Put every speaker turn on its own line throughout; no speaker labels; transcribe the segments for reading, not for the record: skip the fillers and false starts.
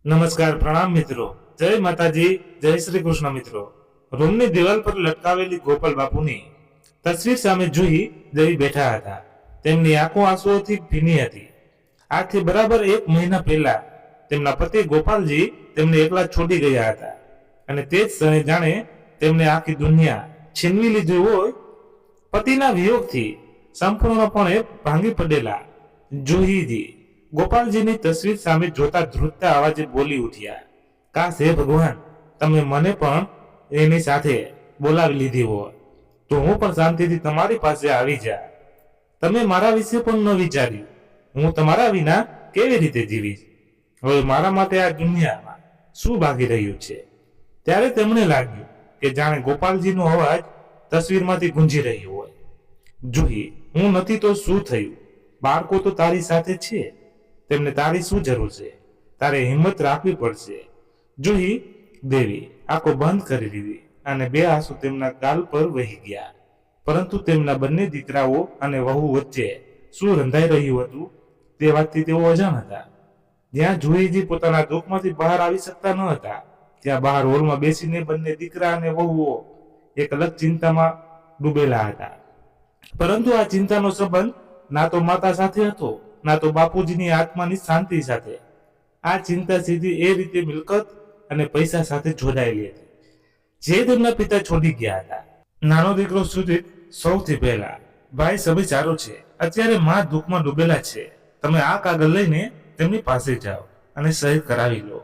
નમસ્કાર, પ્રણામ મિત્રો, જય માતાજી, જય શ્રી કૃષ્ણ મિત્રો। રૂમની દિવાલ પર લટકાવેલી ગોપાલ બાપુની તસવીર સામે જોઈ દેવી બેઠા હતા। તેમની આંખો આંસુઓથી ભીની હતી। આજથી બરાબર 1 મહિના પહેલા તેમના પતિ ગોપાલજી તેમને એકલા છોડી ગયા હતા અને તે જ ક્ષણે જાણે તેમને આખી દુનિયા છીનવી લીધી હોય। પતિના વિયોગથી સંપૂર્ણપણે ભાંગી પડેલા જોહીજી ગોપાલજીની તસવીર સામે જોતા ધ્રુજતા અવાજે બોલી ઉઠ્યા, કાશ હે ભગવાન, તમે મને પણ એની સાથે બોલાવી લીધી હોય તો હું પણ શાંતિથી તમારી પાસે આવી જા। તમે મારા વિશે પણ ન વિચાર્યું, હું તમારા વિના કેવી રીતે જીવીશ? હવે મારા માટે આ દુનિયામાં શું ભાગી રહ્યું છે? ત્યારે તેમને લાગ્યું કે જાણે ગોપાલજીનો અવાજ તસવીરમાંથી ગુંજી રહ્યો હોય, જુહી, હું નથી તો શું થયું? બાળકો તો તારી સાથે છે, તેમને તારી શું જરૂર છે? તારે હિંમત રાખવી પડશે। જુહી દેવી આંખો બંધ કરી દીધી અને 2 આંસુ તેમના ગાલ પર વહી ગયા। પરંતુ તેમના બંને દીકરાઓ અને વહુ વચ્ચે શું રંધાઈ રહ્યું હતું તે વાતથી તેઓ અજાણ હતા। જ્યાં જુહીજી પોતાના દુઃખમાંથી બહાર આવી શકતા ન હતા, ત્યાં બહાર હોલમાં બેસીને બંને દીકરા અને વહુઓ એક અલગ ચિંતામાં ડૂબેલા હતા। પરંતુ આ ચિંતાનો સંબંધ ના તો માતા સાથે હતો, ના તો બાપુજીની આત્માની શાંતિ સાથે। આ ચિંતા સીધી એ રીતે મિલકત અને પૈસા સાથે જોડાયેલી હતી જે તેમના પિતા છોડી ગયા હતા। નાનો દીકરો સુજીત સૌથી પહેલા, ભાઈ સભી સારો છે, અત્યારે માં દુઃખમાં ડૂબેલા છે, તમે આ કાગળ લઈને તેમની પાસે જાઓ અને સહી કરાવી લો,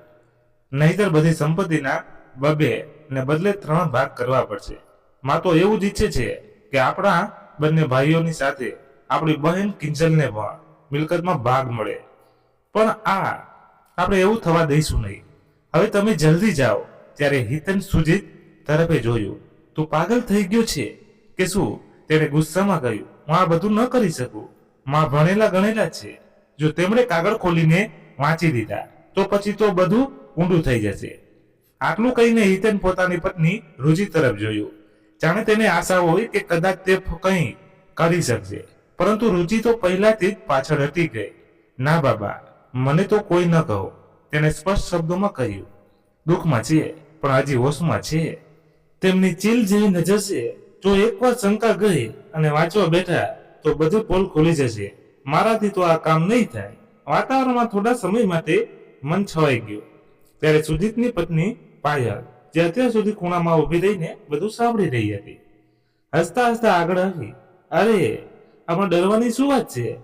નહીતર બધી સંપત્તિના 2 ને બદલે 3 ભાગ કરવા પડશે। માં તો એવું જ ઈચ્છે છે કે આપણા બંને ભાઈઓની સાથે આપણી બહેન કિંજલને પણ મિલકતમાં ભાગ મળે, પણ આપણે એવું થવા દઈશું નહીં। હવે તમે જલ્દી જાઓ। ત્યારે હિતન સુજીત તરફે જોયું। તું પાગલ થઈ ગયો છે કે શું? તેણે ગુસ્સામાં કહ્યું, હું આ બધું ન કરી શકું, માં ભણેલા ગણેલા છે, જો તેમણે કાગળ ખોલીને વાંચી દીધા તો પછી તો બધું ઊંડું થઈ જશે। આટલું કહીને હિતન પોતાની પત્ની રુચિ તરફ જોયું, જાણે તેને આશા હોય કે કદાચ તે કંઈ કરી શકશે, પરંતુ રુચિ તો પહેલાથી જ પાછળ હટી ગઈ। ના બાબા, મને તો કોઈ ન કહો, તેણે સ્પષ્ટ શબ્દોમાં કહ્યું। દુઃખમાં છે પણ હજી હોશમાં છે। તેમની ચીલ જેવી નજર છે, જો એકવાર શંકા ગઈ અને વાંચવા બેઠા તો બધી પોલ ખુલી જશે। મારાથી તો આ કામ નહીં થાય। વાતાવરણમાં થોડા સમય માટે મન છવાઈ ગયું। ત્યારે સુજીતની પત્ની પાયલ, જે અત્યાર સુધી ખૂણામાં ઊભી રહીને બધું સાંભળી રહી હતી, હસતા હસતા આગળ આવી, અરે આમાં ડરવાની શું વાત છે?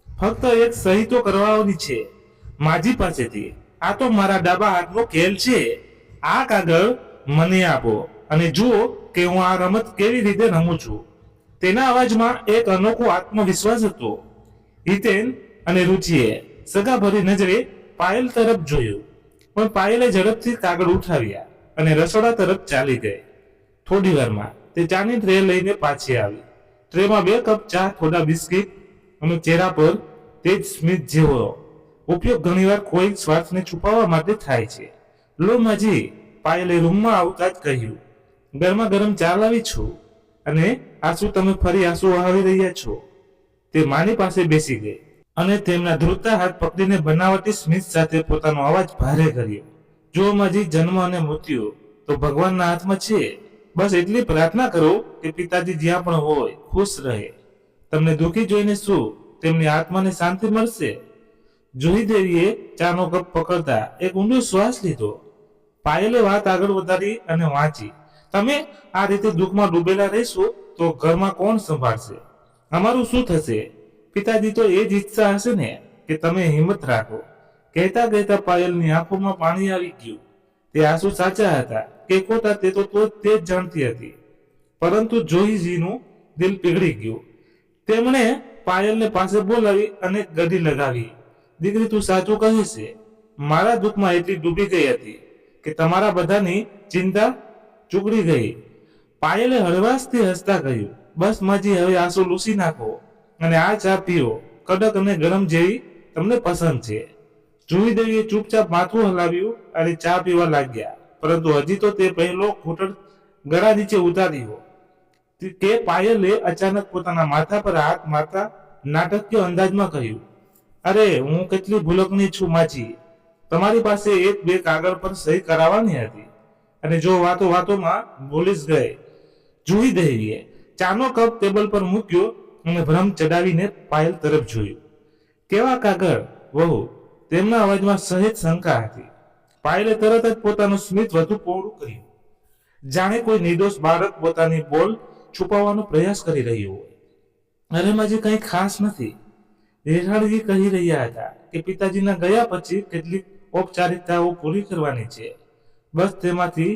ફક્ત એક સહી તો કરવાની છે માજી પાસેથી। આ તો મારા ડાબા હાથનો ખેલ છે। આ કાગળ મને આપો અને જુઓ કે હું આ રમત કેવી રીતે રમું છું। તેના અવાજમાં એક અનોખો આત્મવિશ્વાસ હતો। હિતેન અને રુચિએ સગાભરી નજરે પાયલ તરફ જોયું, પણ પાયલે ઝડપથી કાગળ ઉઠાવ્યા અને રસોડા તરફ ચાલી ગઈ। થોડી વારમાં તે ચાની ટ્રે લઈને પાછી આવી। ટ્રેમાં 2 કપ ચા, થોડા બિસ્કિટ અને ચહેરા પર તે જ સ્મિત જેવો ઉપયોગ ઘણીવાર કોઈ સ્વાર્થને છુપાવવા માટે થાય છે। લો માજી, પાયલે રૂમમાં આવતા જ કહ્યું, ગરમા ગરમ ચા લાવી છું। અને આ શું તમે ફરી આંસુ વહાવી રહ્યા છો? તે માની પાસે બેસી ગઈ અને તેમના ધ્રુજતા હાથ પકડીને બનાવટી સ્મિત સાથે પોતાનો અવાજ ભારે કર્યો, જો માજી, જન્મ અને મૃત્યુ તો ભગવાનના હાથમાં છે। બસ એટલી પ્રાર્થના કરો કે પિતાજી જ્યાં પણ હોય ખુશ રહે। તમને દુઃખી જોઈને શું તેમની આત્માને શાંતિ મળશે? જુહી દેવીએ ચાનો કપ પકડતા એક ઊંડો શ્વાસ લીધો। પાયલે વાત આગળ વધારી અને વાંચી, તમે આ રીતે દુઃખમાં ડૂબેલા રહેશો તો ઘરમાં કોણ સંભાળશે? અમારું શું થશે? પિતાજી તો એ જ ઈચ્છા હશે ને કે તમે હિંમત રાખો। કહેતા કહેતા પાયલની આંખોમાં પાણી આવી ગયું। તે આંસુ સાચા હતા કે ખોટા તે તો તે જ જાણતી હતી, પરંતુ જોહીજીનું દિલ પીગળી ગયું। તેમણે પાયલને પાસે બોલાવી અને ગડી લગાવી, દીકરી, તું સાચું કહે છે, મારા દુઃખમાં એટલી ડૂબી ગઈ હતી કે તમારા બધાની ચિંતા ચૂકડી ગઈ। પાયલે હળવાશથી હસતા કહ્યું, બસ માજી, હવે આંસુ લૂછી નાખો અને આ ચા પીઓ, કડક અને ગરમ જેવી તમને પસંદ છે। જુહી દેવીએ ચૂપચાપ માથું હલાવ્યું અને ચા પીવા લાગ્યા, પરંતુ હજી તો તે પહેલો ઘૂંટણ ગળા નીચે ઉતાર્યો કે પાયલે અચાનક પોતાના માથા પર હાથ મારતા નાટકીય અંદાજમાં કહ્યું, અરે હું કેટલી ભૂલકની છું માજી, તમારી પાસે એક બે કાગળ પર સહી કરાવવાની હતી અને જો વાતો વાતોમાં બોલી જ ગયે. જુહી દેવીએ ચાનો કપ ટેબલ પર મૂક્યો અને ભ્રમ ચડાવીને પાયલ તરફ જોયું. કેવા કાગળ વહુ? તેમના અવાજમાં સહેજ શંકા હતી. પાયલે તરત જ પોતાનું સ્મિત વધુ પહોળું કર્યું, જાણે કોઈ નિર્દોષ બાળક પોતાની બોલ છુપાવવાનો પ્રયાસ કરી રહ્યું હોય. અરે માજી, કંઈ ખાસ નથી. રેહાળજી કહી રહ્યા હતા કે પિતાજીના ગયા પછી કેટલીક ઔપચારિકતાઓ પૂરી કરવાની છે. બસ તેમાંથી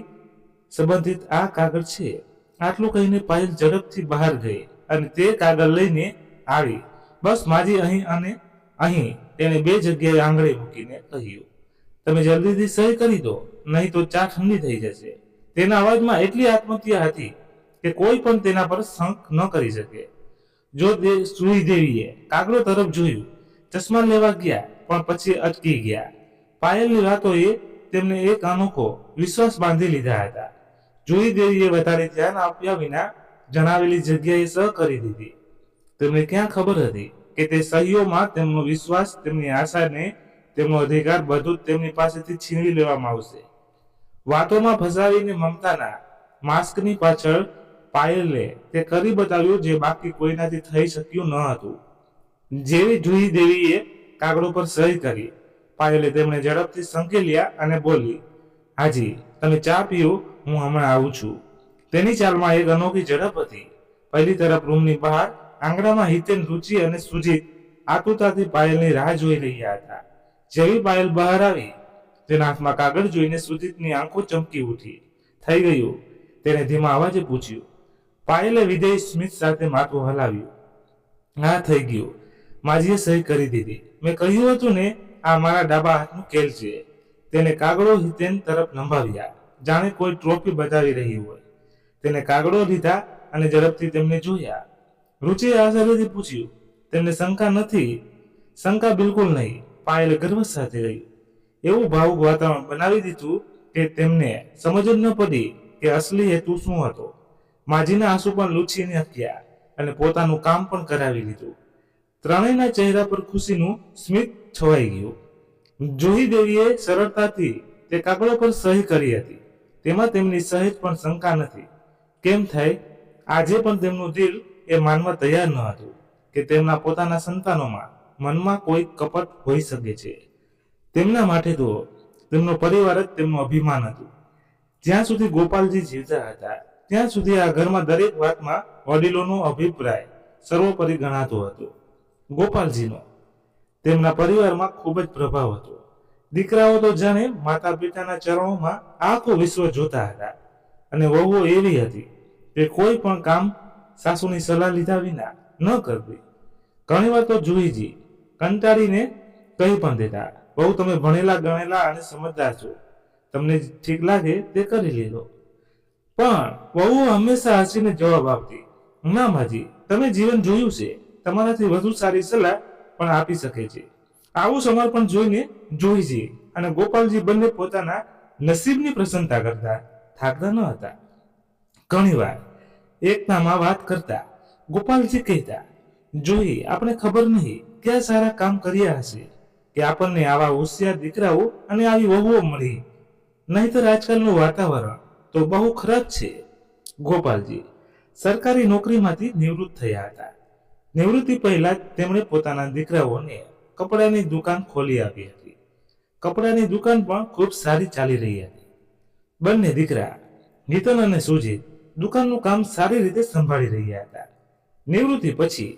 સંબંધિત આ કાગળ છે. આટલું કહીને પાયલ ઝડપથી બહાર ગઈ અને તે કાગળ લઈને આવી. બસ માજી, અહીં અને અહીં. તેણે બે જગ્યાએ આંગળી મૂકીને કહ્યું, તમે જલ્દીથી સહી કરી દો, નહીં તો ચા ઠંડી થઈ જશે. તેના અવાજમાં એટલી આત્મહત્યા હતી કે કોઈ પણ તેના પર શંક ન કરી શકે. જો સુઈ દેવીએ કાગડો તરફ જોયું. ચશ્મા લેવા ગયા પણ પછી અટકી ગયા. પાયલની વાતોએ તેમને એક અનોખો વિશ્વાસ બાંધી લીધા હતા. જુહી દેવીએ વધારે ધ્યાન આપ્યા વિના જણાવેલી જગ્યાએ સહ કરી દીધી. તેમને ક્યાં ખબર હતી કે તે સહીઓમાં તેમનો વિશ્વાસ, તેમની આશાને, તેમનો અધિકાર બધું જ તેમની પાસેથી છીનવી લેવામાં આવશે. વાતોમાં ફસાવીને મમતાના માસ્કની પાછળ પાયલે તે કરી બતાવ્યું જે બાકી કોઈનાથી થઈ શક્યું ન હતું. જેવી જુહી દેવીએ કાગળો પર સહી કરી, પાયલે તેમણે ઝડપથી સંકેલ્યા અને બોલી, હાજી, તમે ચા પીઓ, હું હમણાં આવું છું. તેની ચાલમાં એક અનોખી ઝડપ હતી. પહેલી તરફ રૂમની બહાર આંગણામાં હિતેન, રુચિ અને સુજીત આતુરતાથી પાયલની રાહ જોઈ રહ્યા હતા. જેવી પાયલ બહાર આવી, તેના હાથમાં કાગળ જોઈને સુજીતની આંખો ચમકી ઉઠી. થઈ ગયું? તેને ધીમા અવાજે પૂછ્યું. પાયલે વિદેય સ્મિત સાથે માથું હલાવ્યું. હા, થઈ ગયું. માજીએ સહી કરી દીધી. મેં કહ્યું હતું ને, આ મારા ડાબા હાથનું કેલ છે. તેને કાગળો હિતેન તરફ લંબાવ્યા, જાણે કોઈ ટ્રોફી બતાવી રહી હોય. તેને કાગળો લીધા અને ઝડપથી તેમને જોયા. રુચિએ આશ્ચર્યથી પૂછ્યું, તેમને શંકા નથી? શંકા બિલકુલ નહીં, પાયલે ગર્વ સાથે કહ્યું. એવું ભાવુક વાતાવરણ બનાવી દીધું કે તેમને સમજ જ ન પડી કે અસલી હેતુ શું હતો. માજીના આંસુ પણ લૂછીને હત્યા અને પોતાનું કામ પણ કરાવી લીધું. ત્રણેયના ચહેરા પર ખુશીનું સ્મિત છવાઈ ગયું. જુહી દેવીએ સરળતાથી તે કાગળો પર સહી કરી હતી. તેમાં તેમની સહેજ પણ શંકા નથી. કેમ થાય? આજે પણ તેમનું દિલ એ માનવા તૈયાર ન હતું કે તેમના પોતાના સંતાનોમાં મનમાં કોઈ કપટ હોઈ શકે છે. તેમના માટે તો તેમનો પરિવાર જ તેમનું અભિમાન હતું. જ્યાં સુધી ગોપાલજી જીવતા હતા ત્યાં સુધી આ ઘરમાં દરેક વાતમાં વડીલોનો અભિપ્રાય સર્વોપરી ગણાતો હતો. ગોપાલજીનો તેમના પરિવારમાં ખૂબ જ પ્રભાવ હતો. દીકરાઓ તો જાણે માતા પિતાના ચરણોમાં આખું વિશ્વ જોતા હતા અને વહુઓ એવી હતી કે કોઈ પણ કામ સાસુની સલાહ લીધા વિના ન કરતી. ઘણીવાર તો જુહીજી કંટાળીને કહી પણ દેતા, બહુ તમે ભણેલા ગણેલા અને સમજદાર છો, તમને ઠીક લાગે તે કરી લેજો. પણ વહુ હંમેશા હસીને જવાબ આપતી, ના માજી, તમે જીવન જોયું છે, તમારાથી વધુ સારી સલાહ પણ આપી શકે છે. આવું સમર્પણ જોઈને જુહીજી અને ગોપાલજી બંને પોતાના નસીબની પ્રશંસા કરતા થાકતા ન હતા. ઘણીવાર એકતામાં વાત કરતા ગોપાલજી કહેતા, જુહી, આપણે ખબર નહીં ક્યાં સારા કામ કર્યા હશે કે આપણને આવા હોશિયાર દીકરાઓ અને આવી વહુઓ મળી. નહીંતર આજકાલનું વાતાવરણ તો બહુ ખરાબ છે. ગોપાલજી સરકારી નોકરીમાંથી નિવૃત્ત થયા હતા. નિવૃત્તિ પહેલા જ તેમણે પોતાના દીકરાઓને કપડાની દુકાન ખોલી આપી હતી. કપડાની દુકાન પણ ખૂબ સારી ચાલી રહી હતી. બંને દીકરા નીતન અને સુજીત દુકાનનું કામ સારી રીતે સંભાળી રહ્યા હતા. નિવૃત્તિ પછી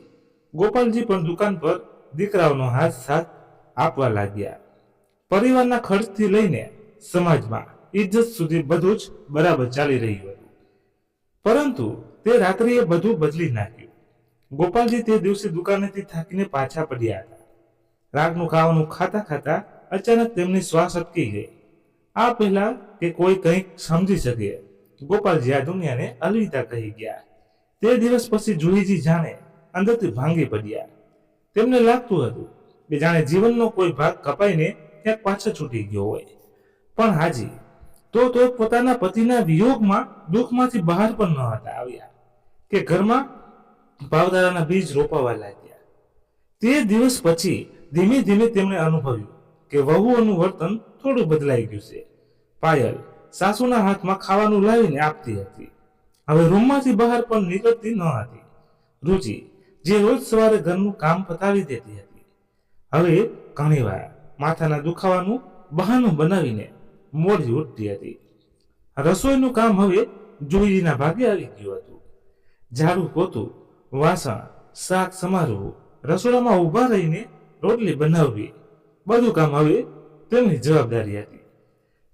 ગોપાલજી પણ દુકાન પર દીકરાઓનો હાથ સાથ આપવા લાગ્યા. પરિવારના ખર્ચથી લઈને સમાજમાં ઇજ્જત સુધી બધું જ બરાબર ચાલી રહ્યું હતું. પરંતુ તે રાત્રિએ બધું બદલી નાખ્યું. ગોપાલજી તે દિવસે દુકાનેથી થાકીને પાછા પડ્યા હતા. રાતનું ખાવાનું ખાતા ખાતા અચાનક તેમની શ્વાસ અટકી ગઈ. આ પહેલા કે કોઈ કંઈક સમજી શકે, ગોપાલજી આ દુનિયાને અલવિદા કહી ગયા. તે દિવસ પછી જુહીજી જાણે અંદરથી ભાંગી પડ્યા. તેમને લાગતું હતું કે જાણે જીવનનો કોઈ ભાગ કપાઈને ક્યાંક પાછળ છૂટી ગયો હોય. પણ હાજી તો પોતાના પતિના વિયોગમાં દુઃખમાંથી બહાર પણ ન હતા આવ્યા કે ઘરમાં ભાવદારાના બીજ રોપાવા લાગ્યા. તે દિવસ પછી ધીમે ધીમે તેમણે અનુભવ્યું કે વહુઓનું વર્તન થોડું બદલાઈ ગયું છે. પાયલ સાસુના હાથમાં ખાવાનું લાવીને આપતી હતી. હવે રૂમમાંથી બહાર પણ નીકળતી ન હતી. રુચિ જે રોજ સવારે ઘરનું કામ પતાવી દેતી હતી, હવે ઘણીવાર માથાના દુખાવાનું બહાનું બનાવીને મોડી ઉઠતી હતી. રસોઈનું કામ હવે જુહીજીના ભાગે આવી ગયું હતું. ઝાડુ, પોતું, વાસણ, શાક સમારવું, રસોડામાં ઊભા રહીને રોટલી બનાવવી, બધું કામ હવે તેમની જવાબદારી હતી.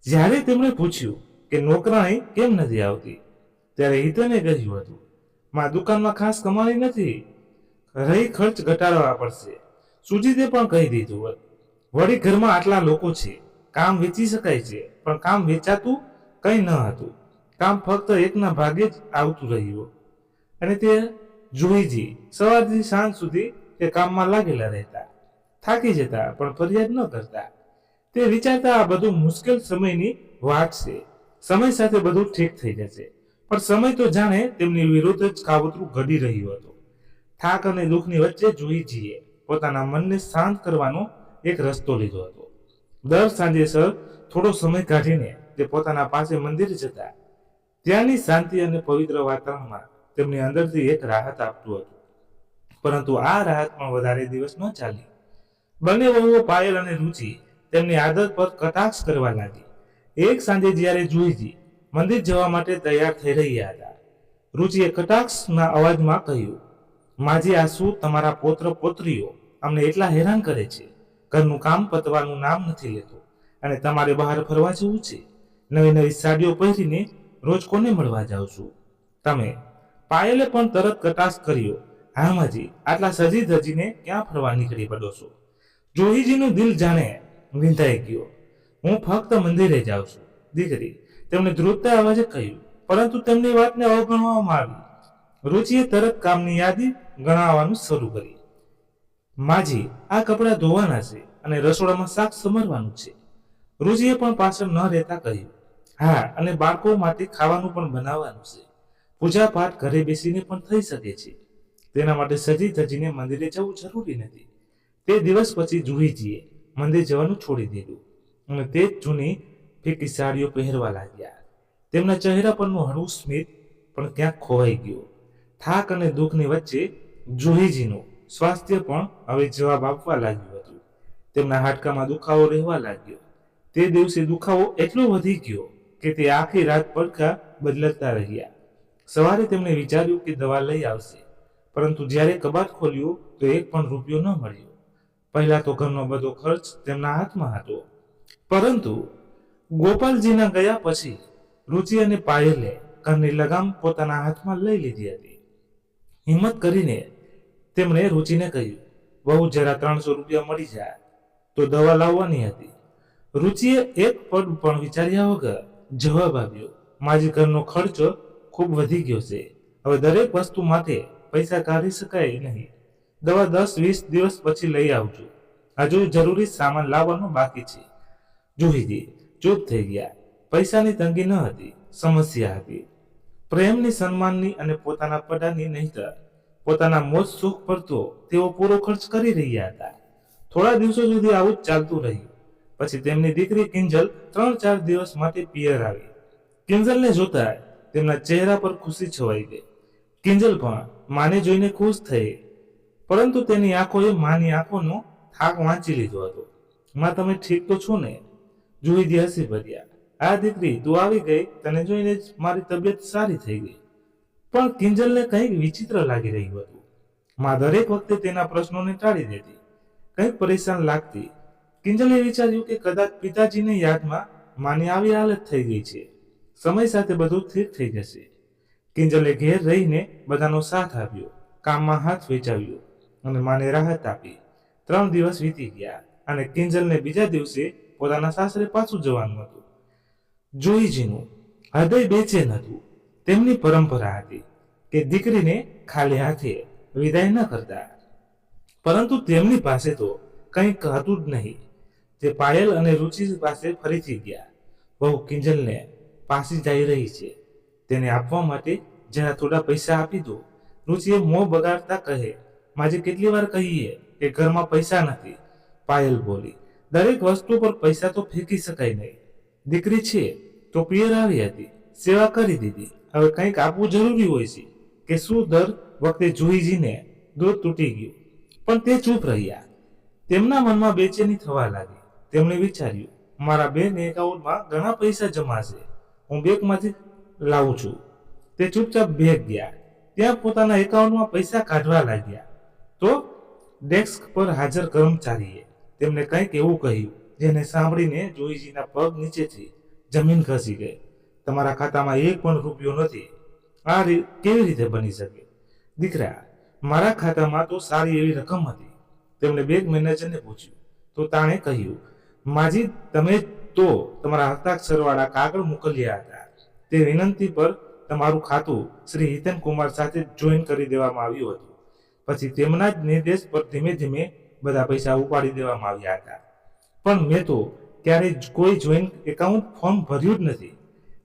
જ્યારે તેમણે પૂછ્યું કે નોકરાણી કેમ નથી આવતી, ત્યારે હિતને કહ્યું હતું, માં દુકાનમાં ખાસ કમાણી નથી, રહી ખર્ચ ઘટાડવા પડશે. સુજીતે પણ કહી દીધું હતું, વળી ઘરમાં આટલા લોકો છે, કામ વેચી શકાય છે, પણ કામ વેચાતું કંઈ ન હતું. કામ ફક્ત એકના ભાગે જ આવતું રહ્યું અને તે જુહીજી સવારથી સાંજ સુધી તે કામમાં લાગેલા રહેતા. થાકી જતા પણ ફરિયાદ ન કરતા. તે વિચારતા આ બધું મુશ્કેલ સમયની વાત છે, સમય સાથે બધું ઠીક થઈ જશે. પણ સમય તો જાણે તેમની વિરુદ્ધ જ કાવતરું ઘડી રહ્યું હતું. થાક અને દુઃખની વચ્ચે જુહીજીએ પોતાના મનને શાંત કરવાનો એક રસ્તો લીધો હતો. દર સાંજે થોડો સમય કાઢીને તે પોતાના પાસે મંદિરે જતા. ત્યાંની શાંતિ અને પવિત્ર વાતાવરણમાં તેમની અંદરથી એક રાહત આપતું હતું. પરંતુ આ રાહત પણ વધારે દિવસ ન ચાલી. બંને વહુઓ પાયલ અને રુચિ તેમની આદત પર કટાક્ષ કરવા લાગી. એક સાંજે જ્યારે જુહીજી મંદિર જવા માટે તૈયાર થઈ રહ્યા હતા, રુચિએ કટાક્ષના અવાજમાં કહ્યું, માજી, આ શું તમારા પૌત્ર પૌત્રીઓ અમને એટલા હેરાન કરે છે? ઘરનું કામ પતવાનું નામ નથી લેતું અને તમારે બહાર ફરવા જવું છે. નવી નવી સાડીઓ પહેરીને રોજ કોને મળવા જાવ છું તમે? પાયલે પણ તરત કટાક્ષ કર્યો, હા માજી, આટલા સજી ધજીને ક્યાં ફરવા નીકળી પડો છો? જુહીજીનું દિલ જાણે વિંધાઈ ગયો. હું ફક્ત મંદિરે જાઉં છું દીકરી, તેમણે ધ્રુજતા અવાજે કહ્યું, પરંતુ તેમની વાતને અવગણવામાં આવી. રુચિએ તરત કામની યાદી ગણાવવાનું શરૂ કરી. માજી, આ કપડાં ધોવાના છે અને રસોડામાં શાક સમારવાનું છે. રુચિએ પણ પાછળ ન રહેતા કહ્યું, હા, અને બાળકો માટે ખાવાનું પણ બનાવવાનું છે. પૂજા પાઠ ઘરે બેસીને પણ થઈ શકે છે. તેના માટે સજી ધજીને મંદિરે જવું જરૂરી નથી. તે દિવસ પછી જુહીજીએ મંદિર જવાનું છોડી દીધું અને તે જ જૂની ફીકી સાડીઓ પહેરવા લાગ્યા. તેમના ચહેરા પરનું હળવું સ્મિત પણ ક્યાંક ખોવાઈ ગયું. થાક અને દુઃખની વચ્ચે જુહીજીનું સ્વાસ્થ્ય પણ હવે જવાબ આપવા લાગ્યું હતું. તેમના હાડકામાં દુખાવો રહેવા લાગ્યો. તે દિવસે દુખાવો એટલો વધી ગયો કે તે આખી રાત પડખા બદલતા રહ્યા. સવારે તેમણે વિચાર્યું કે દવા લઈ આવશે, પરંતુ જ્યારે કબાટ ખોલ્યું તો એક પણ રૂપિયો ન મળ્યો. પહેલા તો ઘરનો બધો ખર્ચ તેમના હાથમાં હતો, પરંતુ ગોપાલજીના ગયા પછી રુચિ અને પાયલે ઘરની લગામ પોતાના હાથમાં લઈ લીધી હતી. હિંમત કરીને તેમણે રુચિને કહ્યું, બહુ જરા 300 રૂપિયા મળી જાય તો દવા લાવવાની હતી. રુચિએ એક પળ પણ વિચાર્યા વગર જવાબ આપ્યો, માજી, ઘરનો ખર્ચ ખૂબ વધી ગયો છે, હવે દરેક વસ્તુ માટે પૈસા કાઢી શકાય નહીં. દવા 10-20 દિવસ પછી લઈ આવજો, હજુ જરૂરી સામાન લાવવાનો બાકી છે. જુહીજી ચૂપ થઈ ગયા. પૈસાની તંગી ન હતી, સમસ્યા હતી પ્રેમની, સન્માનની અને પોતાના પડાની નહીતર પોતાના મોજ સુખ પર તો તેઓ પૂરો ખર્ચ કરી રહ્યા હતા. થોડા દિવસો સુધી આવું જ ચાલતું રહ્યું. પછી તેમની દીકરી કિંજલ 3-4 દિવસ માટે પિયર આવી. કિંજલને જોતા તેમના ચહેરા પર ખુશી છવાઈ ગઈ. કિંજલ પણ માને જોઈને ખુશ થઈ, પરંતુ તેની આંખોએ માની આંખોનો થાક વાંચી લીધો હતો. માં, તમે ઠીક તો છો ને? જુહીજી હસી પડ્યા, આ દીકરી, તું આવી ગઈ, તને જોઈને જ મારી તબિયત સારી થઈ ગઈ. પણ કિંજલને કંઈક વિચિત્ર લાગી રહ્યું હતું. માં દરેક વખતે તેના પ્રશ્નોને ટાળી દેતી, કંઈક પરેશાન લાગતી. કિંજલે વિચાર્યું કે કદાચ પિતાજીની યાદમાં માની આવી હાલત થઈ ગઈ છે. સમય સાથે બધું ઠીક થઈ જશે. કિંજલે ઘેર રહીને બધાનો સાથ આપ્યો, કામમાં હાથ વેચાવ્યો અને માને રાહત આપી. 3 દિવસ વીતી ગયા અને કિંજલને બીજા દિવસે પોતાના સાસરે પાછું જવાનું હતું. જુહીજીનું હૃદય બેચેન હતું. તેમની પરંપરા હતી કે દીકરીને ખાલી હાથે વિદાય ન કરતા, પરંતુ તેમની પાસે તો કંઈક હતું જ નહીં. તે પાયલ અને રુચિ પાસે ફરીથી ગયા. બહુ કિંજલને પાછી જઈ રહી છે, તેને આપવા માટે જરા થોડા પૈસા આપી દો. રુચિએ મોં બગાડતા કહે, માજી, કેટલી વાર કહીએ કે ઘરમાં પૈસા નથી? પાયલ બોલી, દરેક વસ્તુ પર પૈસા તો ફેંકી શકાય નહીં. દીકરી છે તો પિયર આવી હતી, સેવા કરી દીધી, હવે કંઈક આપવું જરૂરી હોય છે કે શું? દર વખતે જુહીજીને દૂધ તૂટી ગયું, પણ તે ચૂપ રહ્યા. તેમના મનમાં બેચેની થવા લાગી. તેમણે વિચાર્યું, મારા બેંક એકાઉન્ટમાં ઘણા પૈસા જમા છે, હું બેંકમાંથી લાવું છું. તે ચૂપચાપ બેંક ગયા. ત્યાં પોતાના એકાઉન્ટમાં પૈસા કાઢવા લાગ્યા તો ડેસ્ક પર હાજર કર્મચારીએ તેમને કંઈક એવું કહ્યું જેને સાંભળીને જોઈજીના પગ નીચેથી જમીન ખસી ગઈ. તમારા ખાતામાં એક પણ રૂપિયો નથી. આ કેવી રીતે બની શકે? દીકરા, મારા ખાતામાં તો સારી એવી રકમ હતી. તેમણે બેંક મેનેજરને પૂછ્યું તો તાણે કહ્યું, માજી, તમે તો તમારા હસ્તાક્ષરવાળા કાગળ મોકલ્યા હતા. તે વિનંતી પર તમારું ખાતું શ્રી હિતન કુમાર સાથે જોઈન કરી દેવામાં આવ્યું હતું. પછી તેમના જ નિર્દેશ પર ધીમે ધીમે બધા પૈસા ઉપાડી દેવામાં આવ્યા હતા. પણ મેં તો ક્યારેય કોઈ જોઈન્ટ એકાઉન્ટ ફોર્મ ભર્યું જ નથી.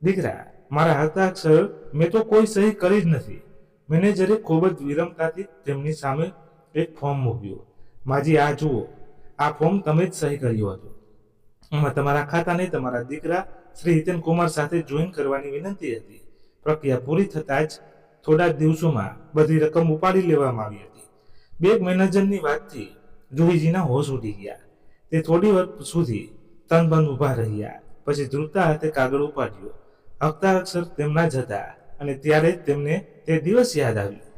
દીકરા, મારા હસ્તાક્ષર મેં તો કોઈ સહી કરી જ નથી. મેનેજરે ખૂબ જ વિરમતાથી તેમની સામે એક ફોર્મ મૂક્યું. માજી, આ જુઓ, આ ફોર્મ તમે જ સહી કર્યું હતું. એમાં તમારા ખાતાને તમારા દીકરા શ્રી હિતન કુમાર સાથે જોઈન કરવાની વિનંતી હતી. પ્રક્રિયા પૂરી થતાં જ થોડા દિવસોમાં બધી રકમ ઉપાડી લેવામાં આવી હતી. બેંક મેનેજરની વાતથી જુહીજીના હોશ ઉડી ગયા. તે થોડી વાર સુધી તનબંધ ઊભા રહ્યા. પછી ધ્રુવતા હાથે કાગળ ઉપાડ્યો. હસ્તાક્ષર તેમના જ હતા અને ત્યારે તેમને તે દિવસ યાદ આવ્યો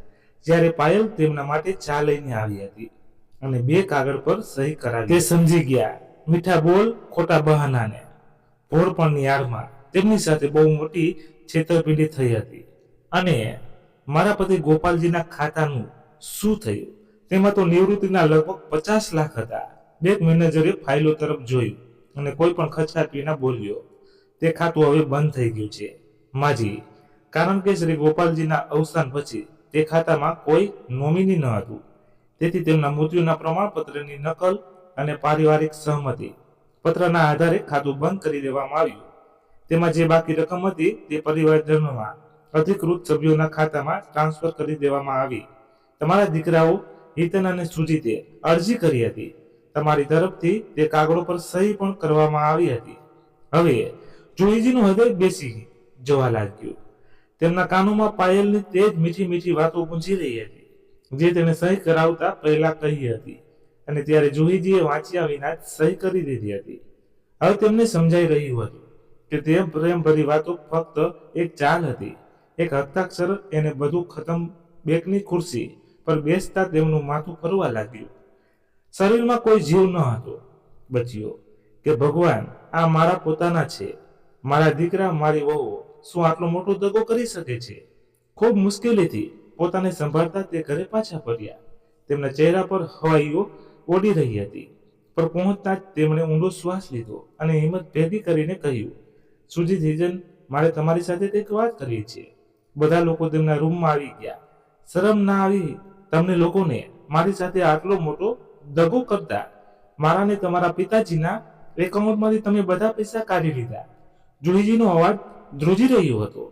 જ્યારે પાયલ તેમના માટે ચા લઈને આવી હતી અને બે કાગળ પર સહી કરાવી. તે સમજી ગયા, મીઠા બોલ, ખોટા બહાનાને. ભોળપણની આડમાં તેમની સાથે બહુ મોટી છેતરપિંડી થઈ હતી. અને મારા પતિ ગોપાલજીના ખાતાનું શું થયું? તેમાં તો નિવૃત્તિના લગભગ 50 લાખ હતા. બેંક મેનેજરે ફાઇલો તરફ જોયું અને કોઈ પણ ખચકાટ વિના બોલ્યો, તે ખાતું હવે બંધ થઈ ગયું છે માજી, કારણ કે શ્રી ગોપાલજીના અવસાન પછી તે ખાતામાં કોઈ નોમિની ન હતું. તેથી તેમના મૃત્યુના પ્રમાણપત્રની નકલ અને પારિવારિક સહમતિ પત્રના આધારે ખાતું બંધ કરી દેવામાં આવ્યું. તેમાં જે બાકી રકમ હતી તે પરિવારજનોમાં અધિકૃત સભ્યોના ખાતામાં ટ્રાન્સફર કરી દેવામાં આવી. તમારા દીકરાઓ હિતન અને સુજીતે અરજી કરી હતી. તમારી તરફથી તે કાગળો પર સહી પણ કરવામાં આવી હતી. હવે જોઈજીનું હૃદય બેસી જવા લાગ્યું. તેમના કાનોમાં પાયલની તે જ મીઠી મીઠી વાતો ગુંજી રહી હતી જે તેને સહી કરાવતા પહેલા કહી હતી અને ત્યારે જુહીજીએ વાંચ્યા વિના જ સહી કરી દીધી હતી. હવે તેમને સમજાઈ રહ્યું હતું કે તે પ્રેમભરી વાતો ફક્ત એક ચાલ હતી, એક હસ્તાક્ષર. એને બધું ખતમ. બેંકની ખુરશી પર બેસતા તેમનું માથું ફરવા લાગ્યું. શરીરમાં કોઈ જીવ ન હતો બચ્યો કે ભગવાન, આ મારા પોતાના છે, મારા દીકરા, મારી વહુ શું આટલો મોટો દગો કરી શકે છે? ખૂબ મુશ્કેલીથી પોતાને સંભાળતા તે ઘરે પાછા ફર્યા. તેમના ચહેરા પર હવાઈઓ ઓડી રહી હતી. પર પહોંચતા જ તેમણે ઊંડો શ્વાસ લીધો અને હિંમત ભેગી કરીને કહ્યું, સુજીત હિજન, મારે તમારી સાથે કંઈક વાત કરવી છે. બધા લોકો તેમના રૂમમાં આવી ગયા. શરમ ના આવી તમને લોકોને મારી સાથે આટલો મોટો દગો કરતા? મારા ને તમારા પિતાજીના એકાઉન્ટમાંથી તમે બધા પૈસા કાઢી લીધા. જુહીજીનો અવાજ ધ્રુજી રહ્યો હતો.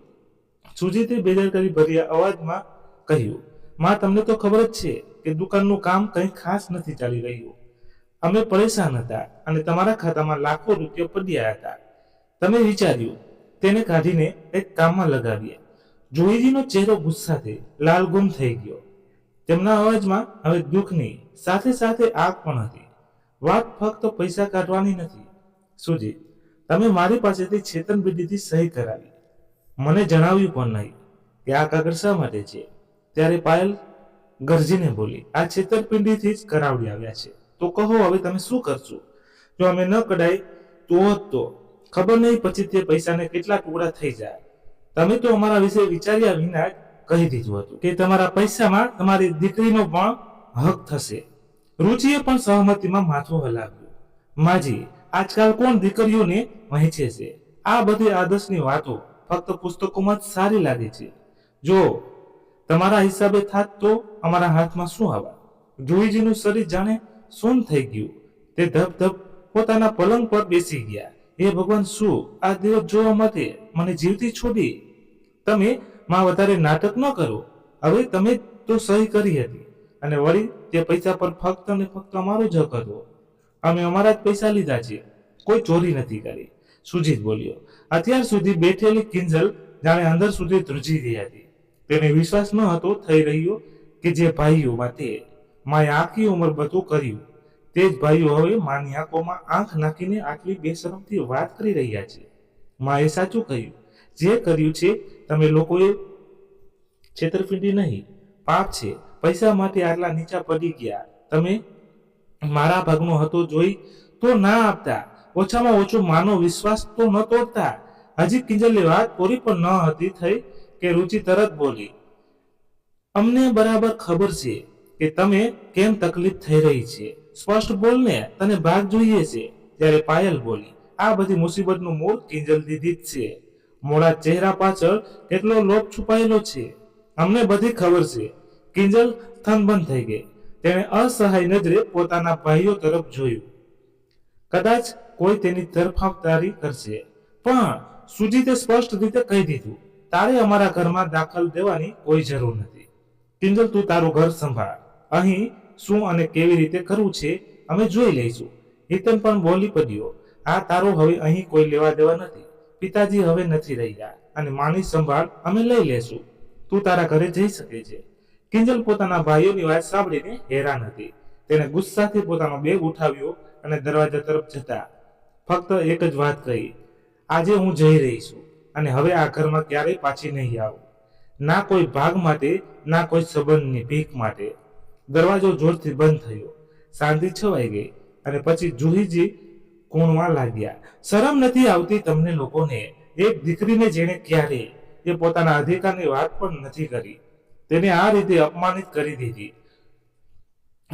સુજીતે બેદરકારી ભર્યા અવાજમાં કહ્યું, માં, તમને તો ખબર જ છે કે દુકાનનું કામ કંઈ ખાસ નથી ચાલી રહ્યું. અમે પરેશાન હતા અને તમારા ખાતામાં લાખો રૂપિયા પડ્યા હતા. તમે વિચાર્યું તેને કાઢીને એક કામમાં લગાવ્યા. જુહીજીનો ચહેરો ગુસ્સાથી લાલગુમ થઈ ગયો. તેમના અવાજમાં હવે દુઃખની સાથે સાથે આગ પણ હતી. વાત ફક્ત પૈસા કાઢવાની નથી સુજીત, તમે મારી પાસેથી છેતરપિંડીથી સહી કરાવી. મને જણાવ્યું પણ નહીં કે આ કાગળ શા માટે છે. ત્યારે પાયલ ગરજીને બોલી, આ છેતરપિંડીથી જ કરાવડી આવ્યા છે. તો કહો, હવે તમે શું કરશો? જો અમે ન કઢાય તો ખબર નહીં પછી તે પૈસાને કેટલા ટુકડા થઈ જાય. તમે તો અમારા વિશે વિચાર્યા વિના જ કહી દીધું હતું કે તમારા પૈસામાં તમારી દીકરીનો પણ હક થશે. રુચિએ પણ સહમતિમાં માથું હલાવ્યું. માજી, આજકાલ કોણ દીકરીઓને વહેંચે છે? આ બધી આદર્શની વાતો ફક્ત પુસ્તકોમાં જ સારી લાગે છે. જો તમારા હિસાબે થાત તો અમારા હાથમાં શું આવત? જુહીજીનું શરીર જાણે સૂન થઈ ગયું. તે ધબ પોતાના પલંગ પર બેસી ગયા. હે ભગવાન, શું આ દિવસ જોવા માટે મને જીવતી છોડી? તમે માં વધારે નાટક ન કરો. હવે તમે તો સહી કરી હતી અને વળી તે પૈસા પર ફક્ત ને ફક્ત અમારો જ હક હતો. અમે અમારા જ પૈસા લીધા છે, કોઈ ચોરી નથી કરી, સુજીત બોલ્યો. અત્યાર સુધી બેઠેલી કિંજલ જાણે અંદર સુધી ધ્રુજી રહી હતી. તેને વિશ્વાસ ન હતો થઈ રહ્યો કે જે ભાઈઓ માટે માએ આખી ઉંમર બધું કર્યું, તે જ ભાઈઓ હવે માની આંખોમાં આંખ નાખીને આટલી બેશરમથી વાત કરી રહ્યા છે. માએ સાચું કહ્યું, જે કર્યું છે તમે લોકોએ છેતરપિંડી નહીં, પાપ છે. પૈસા માટે આટલા નીચા પડી ગયા. તમે મારા ભાગનો હતો જોઈ તો ના આપતા, ઓછામાં ઓછો માનો વિશ્વાસ તો ન તોડતા. હજી કિંજલની વાત પૂરી પણ ન હતી થઈ કે રુચિ તરત બોલી, અમને બરાબર ખબર છે કે તમે કેમ તકલીફ થઈ રહી છે. સ્પષ્ટ બોલને, તને ભાગ જોઈએ છે. ત્યારે પાયલ બોલી, આ બધી મુસીબતનું મૂળ કિંજલ દીદી જ છે. મોડા ચહેરા પાછળ કેટલો લોભ છુપાયેલો છે, અમને બધી ખબર છે. કિંજલ થનબંધ થઈ ગઈ. તેણે અસહાય નજરે પોતાના ભાઈઓ તરફ જોયું. કદાચ કોઈ તેની તરફદારી કરશે, પણ સુજીતે સ્પષ્ટ રીતે કહી દીધું, તારે અમારા ઘરમાં દાખલ દેવાની કોઈ જરૂર નથી. કિંજલ, તું તારું ઘર સંભાળ. અહીં શું અને કેવી રીતે કરવું છે અમે જોઈ લઈશું. હિતન પણ બોલી પડ્યો, આ તારો હવે અહીં કોઈ લેવા દેવા નથી. પિતાજી હવે નથી રહ્યા અને માની સંભાળ અમે લઈ લેશું. તું તારા ઘરે જઈ શકે છે. કિંજલ પોતાના ભાઈઓની વાત સાંભળીને હેરાન હતી. તેણે ગુસ્સાથી પોતાનો બેગ ઉઠાવ્યો અને દરવાજા તરફ જતા ફક્ત એક જ વાત કહી, આજે હું જઈ રહી છું અને હવે આ ઘરમાં ક્યારેય પાછી નહીં આવું. ના કોઈ ભાગ માટે, ના કોઈ સંબંધની ભીખ માટે. દરવાજો જોરથી બંધ થયો. શાંતિ છવાઈ ગઈ અને પછી જુહીજી કૂણવા લાગ્યા. શરમ નથી આવતી તમને લોકોને? એક દીકરીને જેણે ક્યારેય એ પોતાના અધિકારની વાત પણ નથી કરી, તેને આ રીતે અપમાનિત કરી દીધી.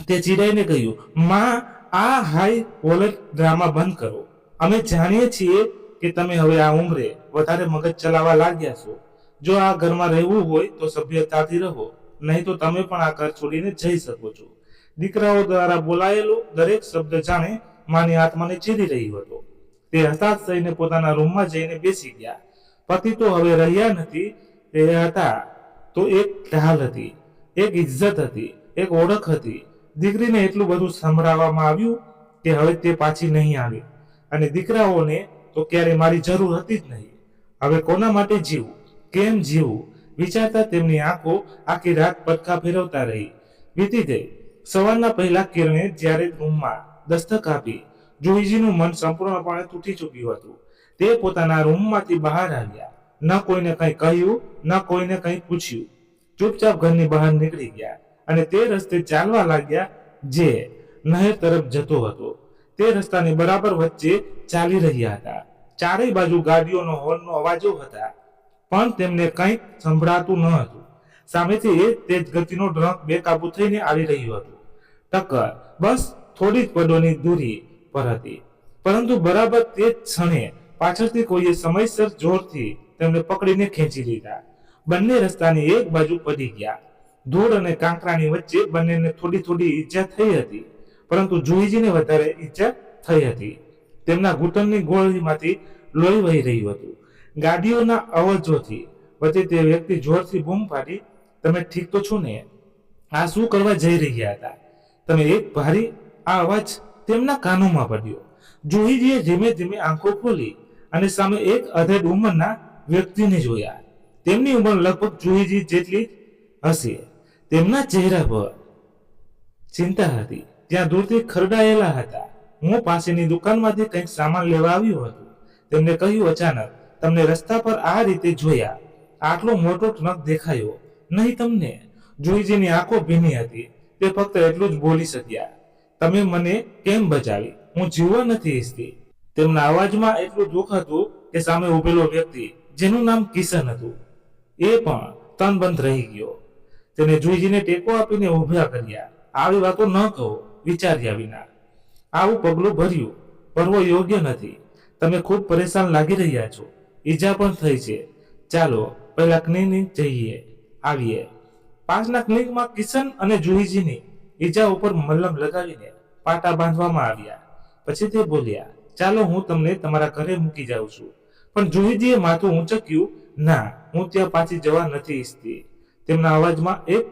તે ચીડાઈને કહ્યું, માં, આ હાઈ વોલેટ ડ્રામા બંધ કરો. અમે જાણીએ છીએ કે તમે હવે આ ઉંમરે વધારે મગજ ચલાવવા લાગ્યા છો. જો આ ઘરમાં રહેવું હોય તો સભ્યતાથી રહો, નહીં તો તમે પણ આ ઘર છોડીને જઈ શકો છો. દીકરાઓ દ્વારા બોલાયેલો દરેક શબ્દ જાણે માની આત્માને ચીરી રહ્યો હતો. તે હતાશ થઈને પોતાના રૂમમાં જઈને બેસી ગયા. પતિ તો હવે રહ્યા નથી, તે હતા તો એક ઢાલ હતી, એક ઇજ્જત હતી, એક ઓળખ હતી. દીકરીને એટલું બધું સંભળાવવામાં આવ્યું કે હવે તે પાછી નહીં આવે, અને દીકરાઓને તો ક્યારે મારી જરૂર હતી જ નહીં. હવે કોના માટે જીવવું, કેમ જીવવું વિચારતા તેમની આંખો આખી રાત પડખા ફેરવતા રહી. વીતી ગઈ. સવારના પહેલા કિરણે જ્યારે રૂમમાં દસ્તક આપી, જુહીજીનું મન સંપૂર્ણપણે તૂટી ચૂક્યું હતું. તે પોતાના રૂમમાંથી બહાર આવ્યા. ન કોઈને કંઈ કહ્યું, ન કોઈને કંઈ પૂછ્યું. ચૂપચાપ ઘરની બહાર નીકળી ગયા અને તે રસ્તે ચાલવા લાગ્યા જે નહેર તરફ જતો હતો. તે રસ્તાની બરાબર વચ્ચે ચાલી રહ્યા હતા. ચારેય બાજુ ગાડીઓનો હોર્નનો અવાજો હતા, પણ તેમને કંઈક સંભળાતું ન હતું. સામેથી એ તેજ ગતિનો ટ્રક બેકાબુ થઈને આવી રહ્યું હતું. ટક્કર બસ થોડી જ પદોની દૂરી પર હતી, પરંતુ બરાબર તે જ ક્ષણે પાછળથી કોઈએ સમયસર જોરથી તેમને પકડીને ખેંચી લીધા. બંને રસ્તાની એક બાજુ પડી ગયા. ધૂળ અને કાંકરાની વચ્ચે બંનેને થોડી થોડી ઈજા થઈ હતી, પરંતુ જુહીજીને વધારે ઈજા થઈ હતી. તેમના ઘૂંટણની ગોળીમાંથી લોહી વહી રહ્યું હતું. ગાડીઓના અવાજોથી વચ્ચે તે વ્યક્તિ જોરથી બૂમ પાડી, તમે ઠીક તો છો ને? આ શું કરવા જઈ રહ્યા હતા તમે? એક ભારી આ અવાજ તેમના કાનોમાં પડ્યો. જુહીજીએ ધીમે ધીમે આંખો ખોલી અને સામે એક અધેડ ઉંમરના વ્યક્તિને જોયા. તેમની ઉંમર લગભગ જુહીજી જેટલી હશે. તેમના ચહેરા પર ચિંતા હતી, ત્યાં દૂરથી ખરડાયેલા હતા. હું પાસેની દુકાનમાંથી કંઈક સામાન લેવા આવ્યો હતો. તેમને કહ્યું, અચાનક તમને રસ્તા પર આ રીતે જોયા. આટલો મોટો ટ્રક દેખાયો નહીં તમને? જુહીજીની આંખો ભીની હતી. તે ફક્ત એટલું જ બોલી શક્યા, તમે મને કેમ બચાવી? હું જીવવા નથી ઈચ્છતી. તેમના અવાજમાં એટલું દુઃખ હતું કે સામે ઉભેલો વ્યક્તિ, જેનું નામ કિશન હતું, એ પણ તનબંધ રહી ગયો. તેને જુહીજીને ટેકો આપીને ઉભા કર્યા. આવી વાતો ન કહો વિચાર્યા વિના. આવું પગલું ભરવો યોગ્ય નથી. તમે ખૂબ પરેશાન લાગી રહ્યા છો. ઈજા પણ થઈ છે. ચાલો પહેલા ક્લિનિક જઈએ આવીએ. પાસના ક્લિનિકમાં કિશન અને જુહીજીની ઈજા ઉપર મલમ લગાવીને પાટા બાંધવામાં આવ્યા. પછી તે બોલ્યા, ચાલો હું તમને તમારા ઘરે મૂકી જાઉં છું. પણ જુહીજીએ માથું ઊંચક્યું. ના, હું ત્યાં પાછી જવા નથી ઈચ્છતી. તેમના અવાજમાં એક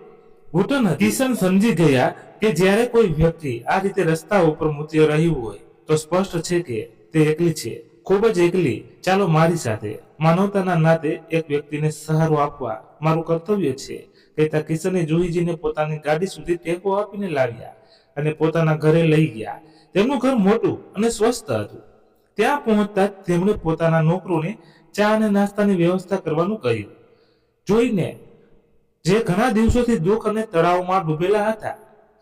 ઘૂંટણ હતી. કિશન સમજી ગયા કે જ્યારે કોઈ વ્યક્તિ આ રીતે રસ્તા ઉપર મૂતી રહ્યું હોય તો સ્પષ્ટ છે કે તે એકલી છે, ખૂબ જ એકલી. ચાલો મારી સાથે. માનવતાના નાતે એક વ્યક્તિને સહારો આપવા મારું કર્તવ્ય છે, કહેતા કિશને જુહીજીને પોતાની ગાડી સુધી ટેકો આપીને લાવ્યા અને પોતાના ઘરે લઈ ગયા. તેમનું ઘર મોટું અને સ્વસ્થ હતું. ત્યાં પહોંચતા જ તેમણે પોતાના નોકરોને ચા અને નાસ્તાની વ્યવસ્થા કરવાનું કહ્યું. જોઈને જે ઘણા દિવસોથી દુઃખ અને તળાવમાં ડૂબેલા હતા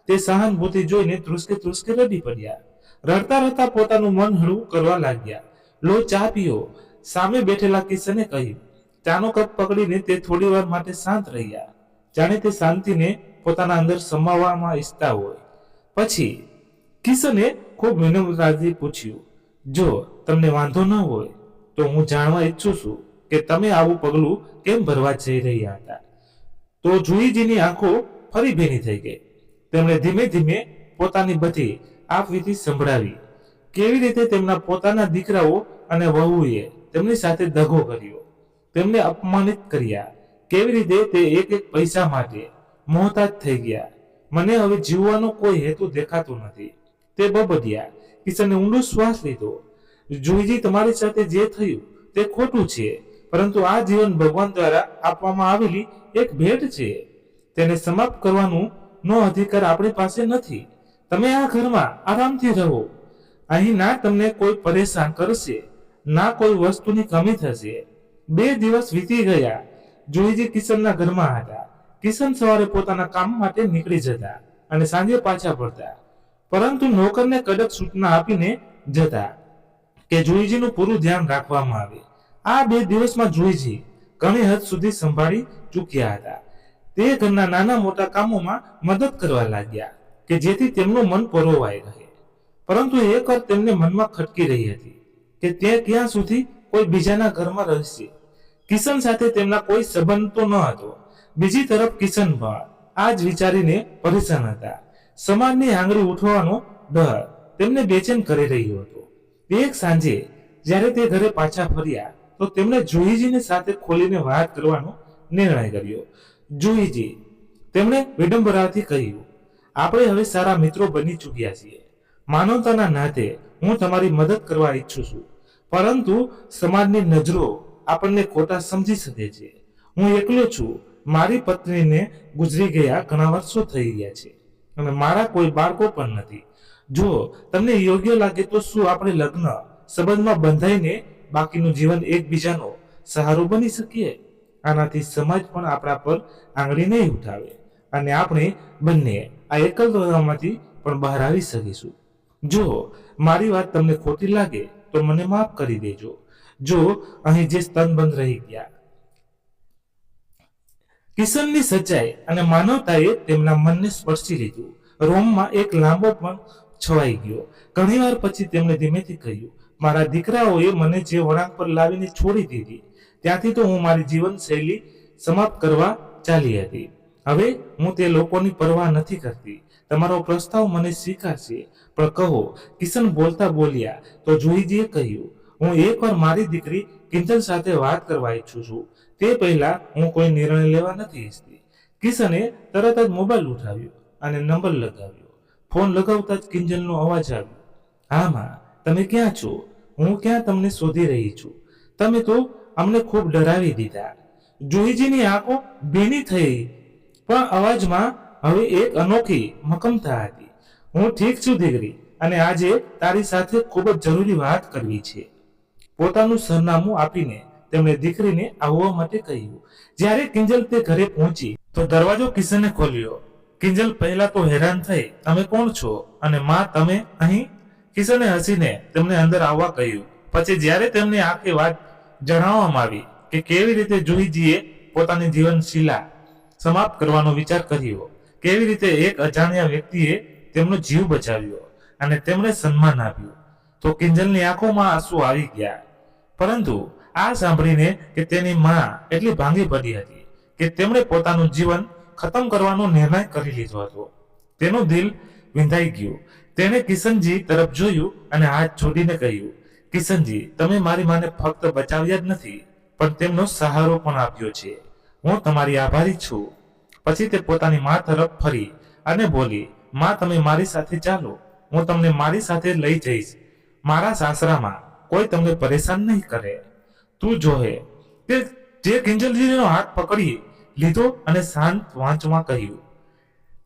તે સહાનુભૂતિ જોઈને ધ્રુસકે રડી પડ્યા. રડતા રડતા પોતાનું મન હળવું કરવા લાગ્યા. લો, ચા પીઓ, સામે બેઠેલા કિશને કહ્યું. ચાનો કપ પકડીને તે થોડી વાર માટે શાંત રહ્યા, જાણે તે શાંતિને પોતાના અંદર સમાવવામાં ઈચ્છતા હોય. પછી કિશને ખૂબ વિનમ્રતાથી પૂછ્યું, જો તમને વાંધો ન હોય તો હું જાણવા ઈચ્છું છું કે તમે આવું પગલું કેમ ભરવા જઈ રહ્યા હતા. તો જુહીજીની આંખો ફરી ભીની થઈ ગઈ. તેમણે ધીમે ધીમે પોતાની બધી આપવીતી સંભળાવી. કેવી રીતે તેમના પોતાના દીકરાઓ અને વહુએ તેમની સાથે દગો કર્યો, તેમને અપમાનિત કર્યા, કેવી રીતે તે એક પૈસા માટે મોહતાજ થઈ ગયા. મને હવે જીવવાનો કોઈ હેતુ દેખાતો નથી, તે બબડ્યા. કિશને ઊંડો શ્વાસ લીધો. જુહીજી, તમારી સાથે જે થયું તે ખોટું છે, પરંતુ આ જીવન ભગવાન દ્વારા આપવામાં આવેલી એક ભેટ છે. તેને સમાપ્ત કરવાનો અધિકાર આપણી પાસે નથી. તમે આ ઘરમાં આરામથી રહો. અહીં ના તમને કોઈ પરેશાન કરશે, ના કોઈ વસ્તુની કમી થશે. 2 દિવસ વીતી ગયા. જુહીજી કિશનના ઘરમાં હતા. કિશન સવારે પોતાના કામ માટે નીકળી જતા અને સાંજે પાછા પડતા, પરંતુ નોકરને કડક સૂચના આપીને જતા કે જુહીજીનું પૂરું ધ્યાન રાખવામાં આવે. આ 2 દિવસમાં જુહીજી ઘણી હદ સુધી સંભાળી ચૂક્યા હતા. તે ઘરના નાના મોટા કામોમાં મદદ કરવા લાગ્યા કે જેથી તેમનું મન પરોવાઈ રહે. પરંતુ એક વાર તેમને મનમાં ખટકી રહી હતી કે તે ક્યાં સુધી કોઈ બીજાના ઘરમાં રહેશે. કિશન સાથે તેમના કોઈ સંબંધ તો ન હતો. બીજી તરફ કિશન પણ આ જ વિચારીને પરેશાન હતા. સમાજની આંગળી ઉઠવાનો ડર તેમને બેચેન કરી રહ્યો હતો. એક સાંજે જ્યારે તે ઘરે પાછા ફર્યા તો તેમણે જુહીજીની સાથે ખોલીને વાત કરવાનો નિર્ણય કર્યો. જુહીજી, તેમણે વિડંબનાથી કહ્યું, આપણે હવે સારા મિત્રો બની ચૂક્યા છીએ. માનવતાના નાતે હું તમારી મદદ કરવા ઈચ્છું છું, પરંતુ સમાજની નજરો આપણને ખોટા સમજી શકે છે. હું એકલો છું. મારી પત્નીને ગુજરી ગયા ઘણા વર્ષો થઈ ગયા છે અને મારા કોઈ બાળકો પણ નથી. જો તમને યોગ્ય લાગે તો શું આપણે લગ્ન સંબંધમાં બંધાઈને બાકીનું જીવન એકબીજાનો સહારો બની શકીએ? આનાથી સમાજ પણ આપણા પર આંગળી નહીં ઉઠાવે અને આપણે બંને આ એકલતામાંથી પણ બહાર આવી શકીશું. જો મારી વાત તમને ખોટી લાગે તો મને માફ કરી દેજો. જો અહીં જે સ્તનબંધ રહી ગયા. કિશનની સચ્ચાઈ અને માનવતાએ તેમના મનને સ્પર્શી લીધું. રોમમાં એક લાંબો પણ છવાઈ ગયો. ઘણીવાર પછી તેમણે ધીમેથી કહ્યું, મારા દીકરાઓએ મને જે વળાંક પર લાવીને છોડી દીધી, ત્યાંથી તો હું મારી જીવનશૈલી સમાપ્ત કરવા ચાલી હતી. હવે હું તે લોકોની પરવા નથી કરતી. તમારો પ્રસ્તાવ મને સ્વીકારશે, પણ કહો. કિશન બોલતા બોલ્યા તો જુહીજીએ કહ્યું, હું એકવાર મારી દીકરી કિંજલ સાથે વાત કરવા ઈચ્છું છું. તે પહેલા હું કોઈ નિર્ણય લેવા નથી ઈચ્છતી. કિશને તરત જ મોબાઈલ ઉઠાવ્યો અને નંબર લગાવ્યો. ફોન લગાવતા જ કિંજલનો અવાજ આવ્યો. હા માં, તમે ક્યાં છો? હું ક્યાં તમને શોધી રહી છું. તમે તો અમને ખૂબ ડરાવી દીધા. જુહીજીની આંખો ભીની થઈ, પણ અવાજમાં હવે એક અનોખી મક્કમતા હતી. હું ઠીક છું દીકરી, અને આજે તારી સાથે ખૂબ જ જરૂરી વાત કરવી છે. પોતાનું સરનામું આપીને તેમણે દીકરીને આવવા માટે કહ્યું. જ્યારે કિંજલ તે ઘરે પહોંચી તો દરવાજો કિશને ખોલ્યો. કિંજલ પહેલા તો હેરાન થઈ, તમે કોણ છો અને માં તમે અહીં? કિશને હસીને તેમને અંદર આવવા કહ્યું. પછી જ્યારે તેમને આખી વાત જણાવવામાં આવી કે કેવી રીતે જુહીજીએ પોતાની જીવનશીલા સમાપ્ત કરવાનો વિચાર કર્યો, કેવી રીતે એક અજાણ્યા વ્યક્તિએ તેમનો જીવ બચાવ્યો અને તેમણે સન્માન આપ્યું, તો કિંજલની આંખોમાં આંસુ આવી ગયા. પરંતુ આ સાંભળીને કે તેની માં એટલી ભાંગી પડી હતી કે તેમણે પોતાનું જીવન ખતમ કરવાનો નિર્ણય કરી લીધો હતો. તેનું દિલ વિંધાઈ ગયું. તેણે કિશનજી તરફ જોયું અને હાથ જોડીને કહ્યું, કિશનજી, તમે મારી માને ફક્ત બચાવ્યા જ નથી, પણ તેમનો સહારો પણ આપ્યો છે. હું તમારી આભારી છું. પછી તે પોતાની મા તરફ ફરી અને બોલી, મા, તમે મારી સાથે ચાલો, હું તમને મારી સાથે લઈ જઈશ. મારા સાસરામાં કોઈ તમને પરેશાન નહીં કરે. તું જોહે. તે જે કિંજલજીનો હાથ પકડી લીધો અને શાંત વાંચમાં કહ્યું,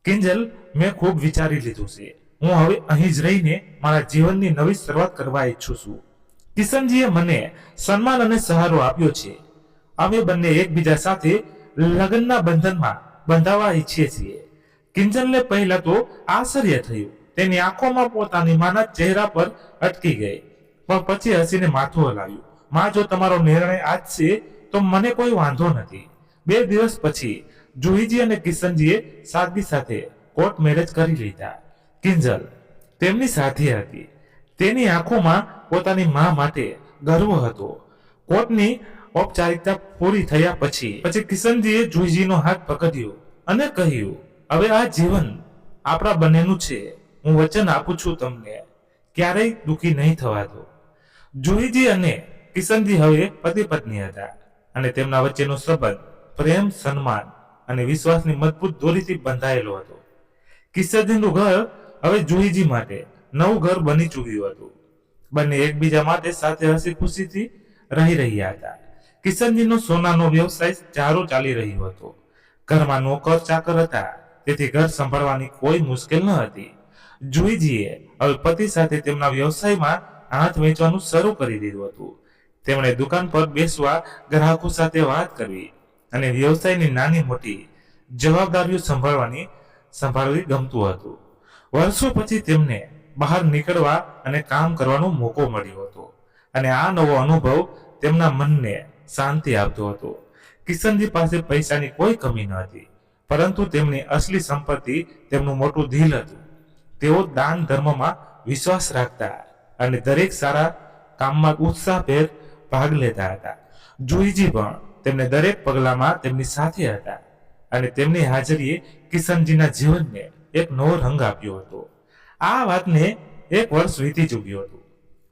કિંજલ, મેં ખૂબ વિચારી લીધું છે. હું હવે અહીં જ રહીને મારા જીવનની નવી શરૂઆત કરવા ઈચ્છું છું. કિશનજીએ મને સન્માન અને સહારો આપ્યો છે. અમે બંને એકબીજા સાથે લગ્નના બંધનમાં બંધાવા ઈચ્છીએ છીએ. કિંજલને પહેલા તો આશ્ચર્ય થયું. તેની આંખોમાં પોતાની માના ચહેરા પર અટકી ગઈ, પણ પછી હસીને માથું હલાવ્યું. માં, જો તમારો નિર્ણય આજ છે તો મને કોઈ વાંધો નથી. 2 દિવસ પછી જુહીજી અને કિશનજીએ સાદગી સાથે કોર્ટ મેરેજ કરી લીધા. કિંજલ તેમની સાથે હતી. તેની આંખોમાં પોતાની મા માટે ગર્વ હતો. કોર્ટની ઔપચારિકતા પૂરી થયા પછી કિશનજીએ જુહીજીનો હાથ પકડ્યો અને કહ્યું, હવે આ જીવન આપણા બંનેનું છે. હું વચન આપું છું, તમને ક્યારેય દુઃખી નહીં થવા દો. જુહીજી અને કિશનજી હવે પતિ પત્ની હતા અને તેમના વચ્ચેનો સંબંધ પ્રેમ, સન્માન અને વિશ્વાસની મજબૂત દોરીથી બંધાયેલો હતો. કિશનજીનું ઘર હવે જુહીજી માટે નવું ઘર બની ચૂક્યું હતું. બંને એકબીજા માટે સાથે હસી ખુશીથી રહી રહ્યા હતા. કિશનજીનો સોનાનો વ્યવસાય સારો ચાલી રહ્યો હતો. ઘરમાં નોકર ચાકર હતા, તેથી ઘર સંભાળવાની કોઈ મુશ્કેલ ન હતી. જુહીજીએ હવે પતિ સાથે તેમના વ્યવસાયમાં હાથ વેચવાનું શરૂ કરી દીધું હતું. તેમણે દુકાન પર બેસવા, ગ્રાહકો સાથે વાત કરવી અને વ્યવસાયની નાની મોટી જવાબદારીઓ સંભાળવી ગમતું હતું. વર્ષો પછી તેમને બહાર નીકળવા અને કામ કરવાનો મોકો મળ્યો હતો અને આ નવો અનુભવ તેમના મનને શાંતિ આપતો હતો. કિશનજી પાસે પૈસાની કોઈ કમી ન હતી, પરંતુ તેમની અસલી સંપત્તિ તેમનું મોટું દિલ હતું. તેઓ દાન ધર્મમાં વિશ્વાસ રાખતા અને દરેક સારા કામમાં ઉત્સાહભેર ભાગ લેતા હતા. જુહીજી પણ તેમને દરેક પગલામાં તેમની સાથે હતા અને તેમની હાજરીએ કિશનજીના જીવનને એક નવો રંગ આપ્યો હતો. આ વાતને 1 વર્ષ વીતી ચૂક્યું હતું,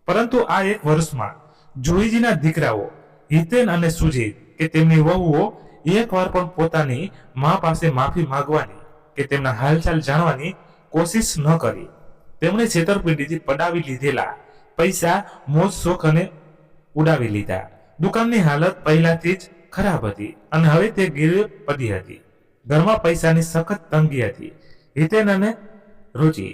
પરંતુ આ 1 વર્ષમાં જુહીજીના દીકરાઓ હિતેન અને સુજીત કે તેમની વહુઓ એકવાર પણ પોતાની મા પાસે માફી માંગવાની કે તેમના હાલચાલ જાણવાની કોશિશ ન કરી. તેમણે છેતરપિંડીથી પડાવી લીધેલા પૈસા મોજ શોખ અને ઉડાવી લીધા. દુકાનની હાલત પહેલાથી જ ખરાબ હતી અને હવે તે ગીરવે પડી હતી. ઘરમાં પૈસાની સખત તંગી હતી. હિતેન અને રુચિ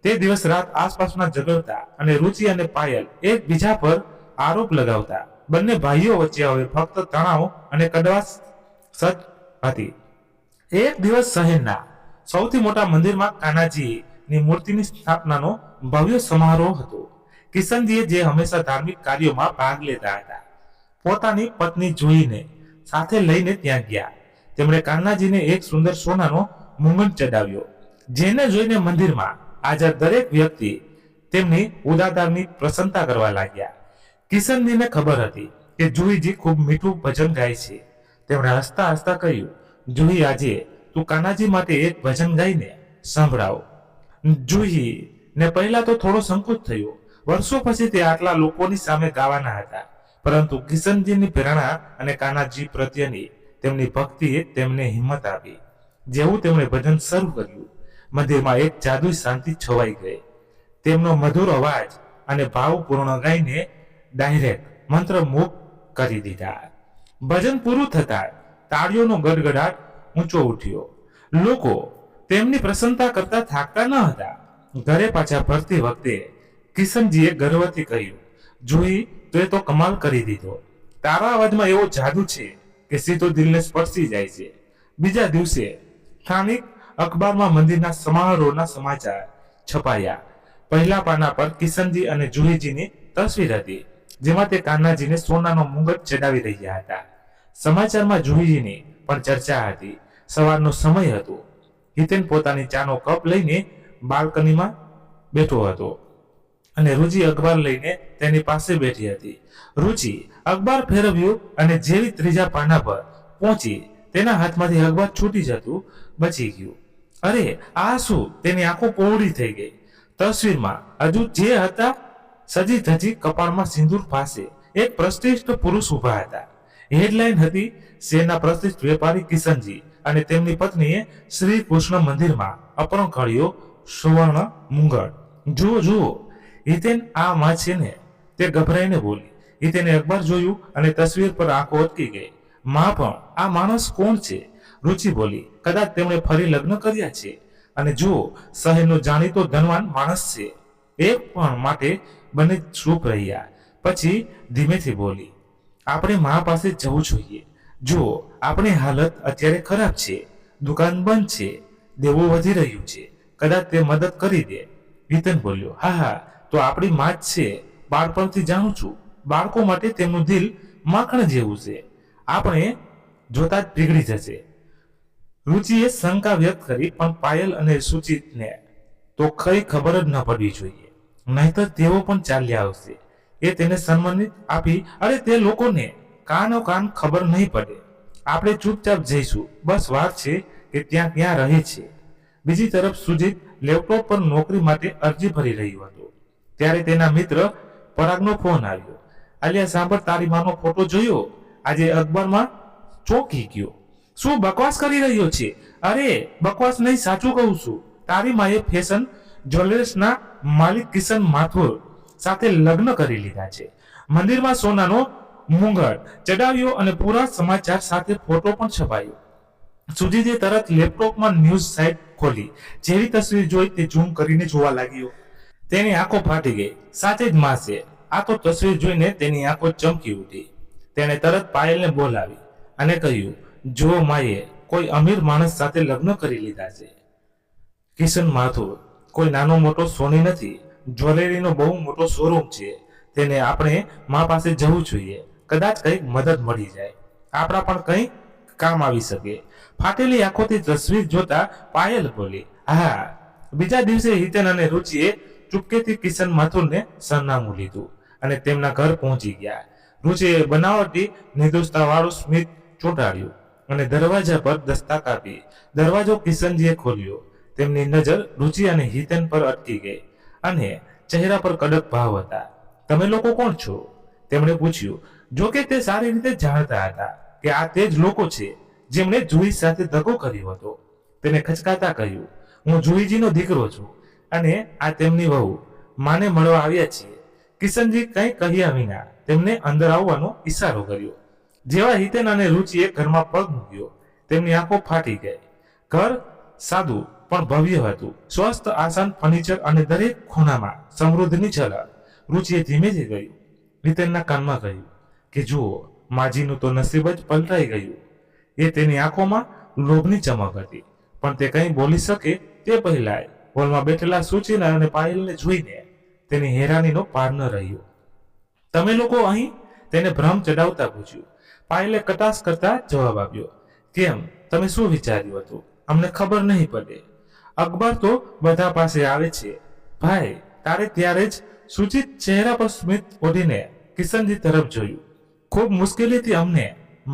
તે દિવસ રાત આસપાસના ઝઘડતા અને રુચિ અને પાયલ એકબીજા પર આરોપ લગાવતા. બંને ભાઈઓ વચ્ચે હવે ફક્ત તણાવ અને કડવાશ સજ હતી. એક દિવસ શહેરના સૌથી મોટા મંદિરમાં કાનાજીની મૂર્તિની સ્થાપનાનો ભવ્ય સમારોહ હતો. કિશનજીએ, જે હંમેશા ધાર્મિક કાર્યોમાં ભાગ લેતા હતા, પોતાની પત્ની જુહીને સાથે લઈને ત્યાં ગયા. તેમણે કાન્હાજીને એક સુંદર સોનાનો મુંગટ ચડાવ્યો, જેને જોઈને મંદિરમાં હાજર દરેક વ્યક્તિ તેમની ઉદારતાની પ્રશંસા કરવા લાગ્યા. કિશનજીને ખબર હતી કે જુહીજી ખૂબ મીઠું ભજન ગાય છે. તેમણે હસતા હસતા કહ્યું, જુહી, આજે તું કાન્હાજી માટે એક ભજન ગાઈને સંભળાવ. જુહીને પહેલા તો થોડો સંકોચ થયો. વર્ષો પછી તે આટલા લોકોની સામે ગાવાના હતા, પરંતુ કિશનજીની પ્રેરણા અને કાન્હાજી પ્રત્યેની તેમની ભક્તિએ તેમને હિંમત આપી. જેવું તેમણે ભજન શરૂ કર્યું, મંદિરમાં એક જાદુઈ શાંતિ છવાઈ ગઈ. તેમનો મધુર અવાજ અને ભાવપૂર્ણ ગાઈને ડાયરેક્ટ મંત્રમુગ્ધ કરી દીધા. ભજન પૂરું થતા તાળીઓનો ગડગડાટ ઊંચો ઉઠ્યો. લોકો તેમની પ્રશંસા કરતા થાકતા ન હતા. ઘરે પાછા ફરતી વખતે કિશનજીએ ગર્વથી કહ્યું, જુહી, તું તો કમાલ કરી દીધો. તારા અવાજમાં એવો જાદુ છે કે સીધો દિલને સ્પર્શી જાય છે. બીજા દિવસે સ્થાનિક અખબારમાં મંદિરના સમારોહના સમાચાર છપાયા. પહેલા પાના પર કિશનજી અને જુહીજીની તસવીર હતી, જેમાં તે કાન્હાજીને સોનાનો મુંગટ ચડાવી રહ્યા હતા. સમાચારમાં જુહીજીની પણ ચર્ચા હતી. સવારનો સમય હતો. હિતેન પોતાની ચાનો કપ લઈને બાલ્કનીમાં બેઠો હતો અને રુચિ અખબાર લઈને તેની પાસે બેઠી હતી. રુચિ અખબાર ફેરવ્યું અને જેવી ત્રીજા પાના પર પહોંચી, તેના હાથમાંથી અખબાર છૂટી જતું બચી ગયું. અરે, આ શું? તેની આંખો પહોળી થઈ ગઈ. તસવીરમાં હજુ જે હતા સજી ધજી, કપાળમાં સિંદૂર પાસે એક પ્રતિષ્ઠિત પુરુષ ઉભા હતા. હેડલાઇન હતી, શહેરના પ્રતિષ્ઠિત વેપારી કિશનજી અને તેમની પત્નીએ શ્રી કૃષ્ણ મંદિરમાં અપહરણ કર્યો સુવર્ણ મુંગળ. જુઓ જુઓ, હિતેન આ માં છે ને? તે ગભરાઈને બોલી. હિતેને અખબાર જોયું અને તસવીર પર આંખો અટકી ગઈ. માં પણ આ માણસ કોણ છે? રુચિ બોલી. કદાચ તેમણે ફરી લગ્ન કર્યા છે અને જુઓ, શહેરનો જાણીતો ધનવાન માણસ છે. એક પણ માટે બંને ચૂપ રહ્યા. પછી ધીમેથી બોલી, આપણે મા પાસે જવું જોઈએ. જુઓ, આપણી હાલત અત્યારે ખરાબ છે. દુકાન બંધ છે, દેવું વધી રહ્યું છે. કદાચ તે મદદ કરી દે. હિતેન બોલ્યો, હા હા, તો આપણી માં જ છે. બાળપણથી જાણું છું, બાળકો માટે તેમનું દિલ માખણ જેવું છે. આપણે જોતા જ પીગળી જશે. રુચિએ શંકા વ્યક્ત કરી, પણ પાયલ અને સુચિતને તો કઈ ખબર જ ન પડવી જોઈએ, નહીતર તેઓ પણ ચાલ્યા આવશે. એ તેને સન્માનિત આપી, અરે તે લોકોને કાનો કાન ખબર નહીં પડે. આપણે ચૂપચાપ જઈશું, બસ વાત છે કે ત્યાં ક્યાં રહે છે. બીજી તરફ સુજીત લેપટોપ પર નોકરી માટે અરજી ભરી રહ્યું હતું. ત્યારે તેના મિત્ર પરાગનો ફોન આવ્યો. આલિયા, સાંભળ, તારી માનો ફોટો જોયો આજે અખબારમાં. ચોંકી ગયો. શું બકવાસ કરી રહ્યો છે? અરે બકવાસ નહીં, સાચું કહું છું. તારી માએ ફેશન જ્વેલર્સના માલિક કિશન માથુર સાથે લગ્ન કરી લીધા છે. મંદિરમાં સોનાનો મુંગળ ચડાવ્યો અને પૂરા સમાચાર સાથે ફોટો પણ છપાયો. સુજીતે તરત લેપટોપમાં ન્યૂઝ સાઇટ ખોલી. જેવી તસવીર જોઈ તે ઝૂમ કરીને જોવા લાગ્યો. તેની આંખો ફાટી ગઈ. સાચે જ માં છે. આ તો તસવીર જોઈને તેની આંખો ચમકી ઉઠી. તેણે તરત પાયલને બોલાવી અને કહ્યું, જો માએ કોઈ અમીર માણસ સાથે લગ્ન કરી લીધા છે. કિશન માથુર કોઈ નાનો મોટો સોની નથી, જ્વેલરીનો બહુ મોટો શોરૂમ છે. તેને આપણે મા પાસે જવું જોઈએ. કદાચ કંઈક મદદ મળી જાય, આપણા પણ કંઈ કામ આવી શકે. ફાટેલી આંખોથી તસવીર જોતા પાયલ બોલી, હા. બીજા દિવસે હિતેન અને રુચિએ ચૂપકેથી કિશન માથુરને સરનામું લીધું અને તેમના ઘર પહોંચી ગયા. રુચિએ બનાવટી નિર્દોષતા વાળું સ્મિત ચોંટાડ્યું અને દરવાજા પર દસ્તક આપી. દરવાજો કિશનજીએ ખોલ્યો. તેમની નજર રુચિ અને હિતેન પર અટકી ગઈ અને ચહેરા પર કડક ભાવ હતા. તમે લોકો કોણ છો? તેમણે પૂછ્યું. જો કે તે સારી રીતે જાણતા હતા કે આ તે જ લોકો છે જેમણે જુહી સાથે દગો કર્યો હતો. તેને ખચકાતા કહ્યું, હું જુહીજીનો દીકરો છું અને આ તેમની વહુ. માને મળવા આવ્યા છીએ. કિશનજી કંઈ કહ્યા વિના તેમને અંદર આવવાનો ઈશારો કર્યો. જેવા હિતેન અને રુચિએ ઘરમાં પગ મૂક્યો, તેમની આંખો ફાટી ગઈ. ઘર સાદું પણ ભવ્ય હતું. સ્વસ્થ આસન, ફર્નિચર અને દરેક ખૂણામાં સમૃદ્ધિની ઝલક. રુચિએ ધીમેથી કહ્યું. હિતેનના કાનમાં કહ્યું કે જુઓ, માજીનું તો નસીબ જ પલટાઈ ગયું. એ તેની આંખોમાં લોભની ચમક હતી, પણ તે કંઈ બોલી શકે તે પહેલાં હોલમાં બેઠેલા સુચિના અને પાયલને જોઈને તેની હેરાનીનો પાર ન રહ્યો. તમે લોકો અહીં? તેને ભ્રમ ચડાવતા પૂછ્યું. પાયલે કટાક્ષ કરતા જવાબ આપ્યો, કેમ, તમે શું વિચાર્યું હતું? અમને ખબર નહીં પડે. અખબાર તો બધા પાસે આવે છે ભાઈ. તારે ત્યારે જ સુચિત ચહેરા પર સ્મિત ઓઢીને કિશનજી તરફ જોયું. ખૂબ મુશ્કેલીથી અમને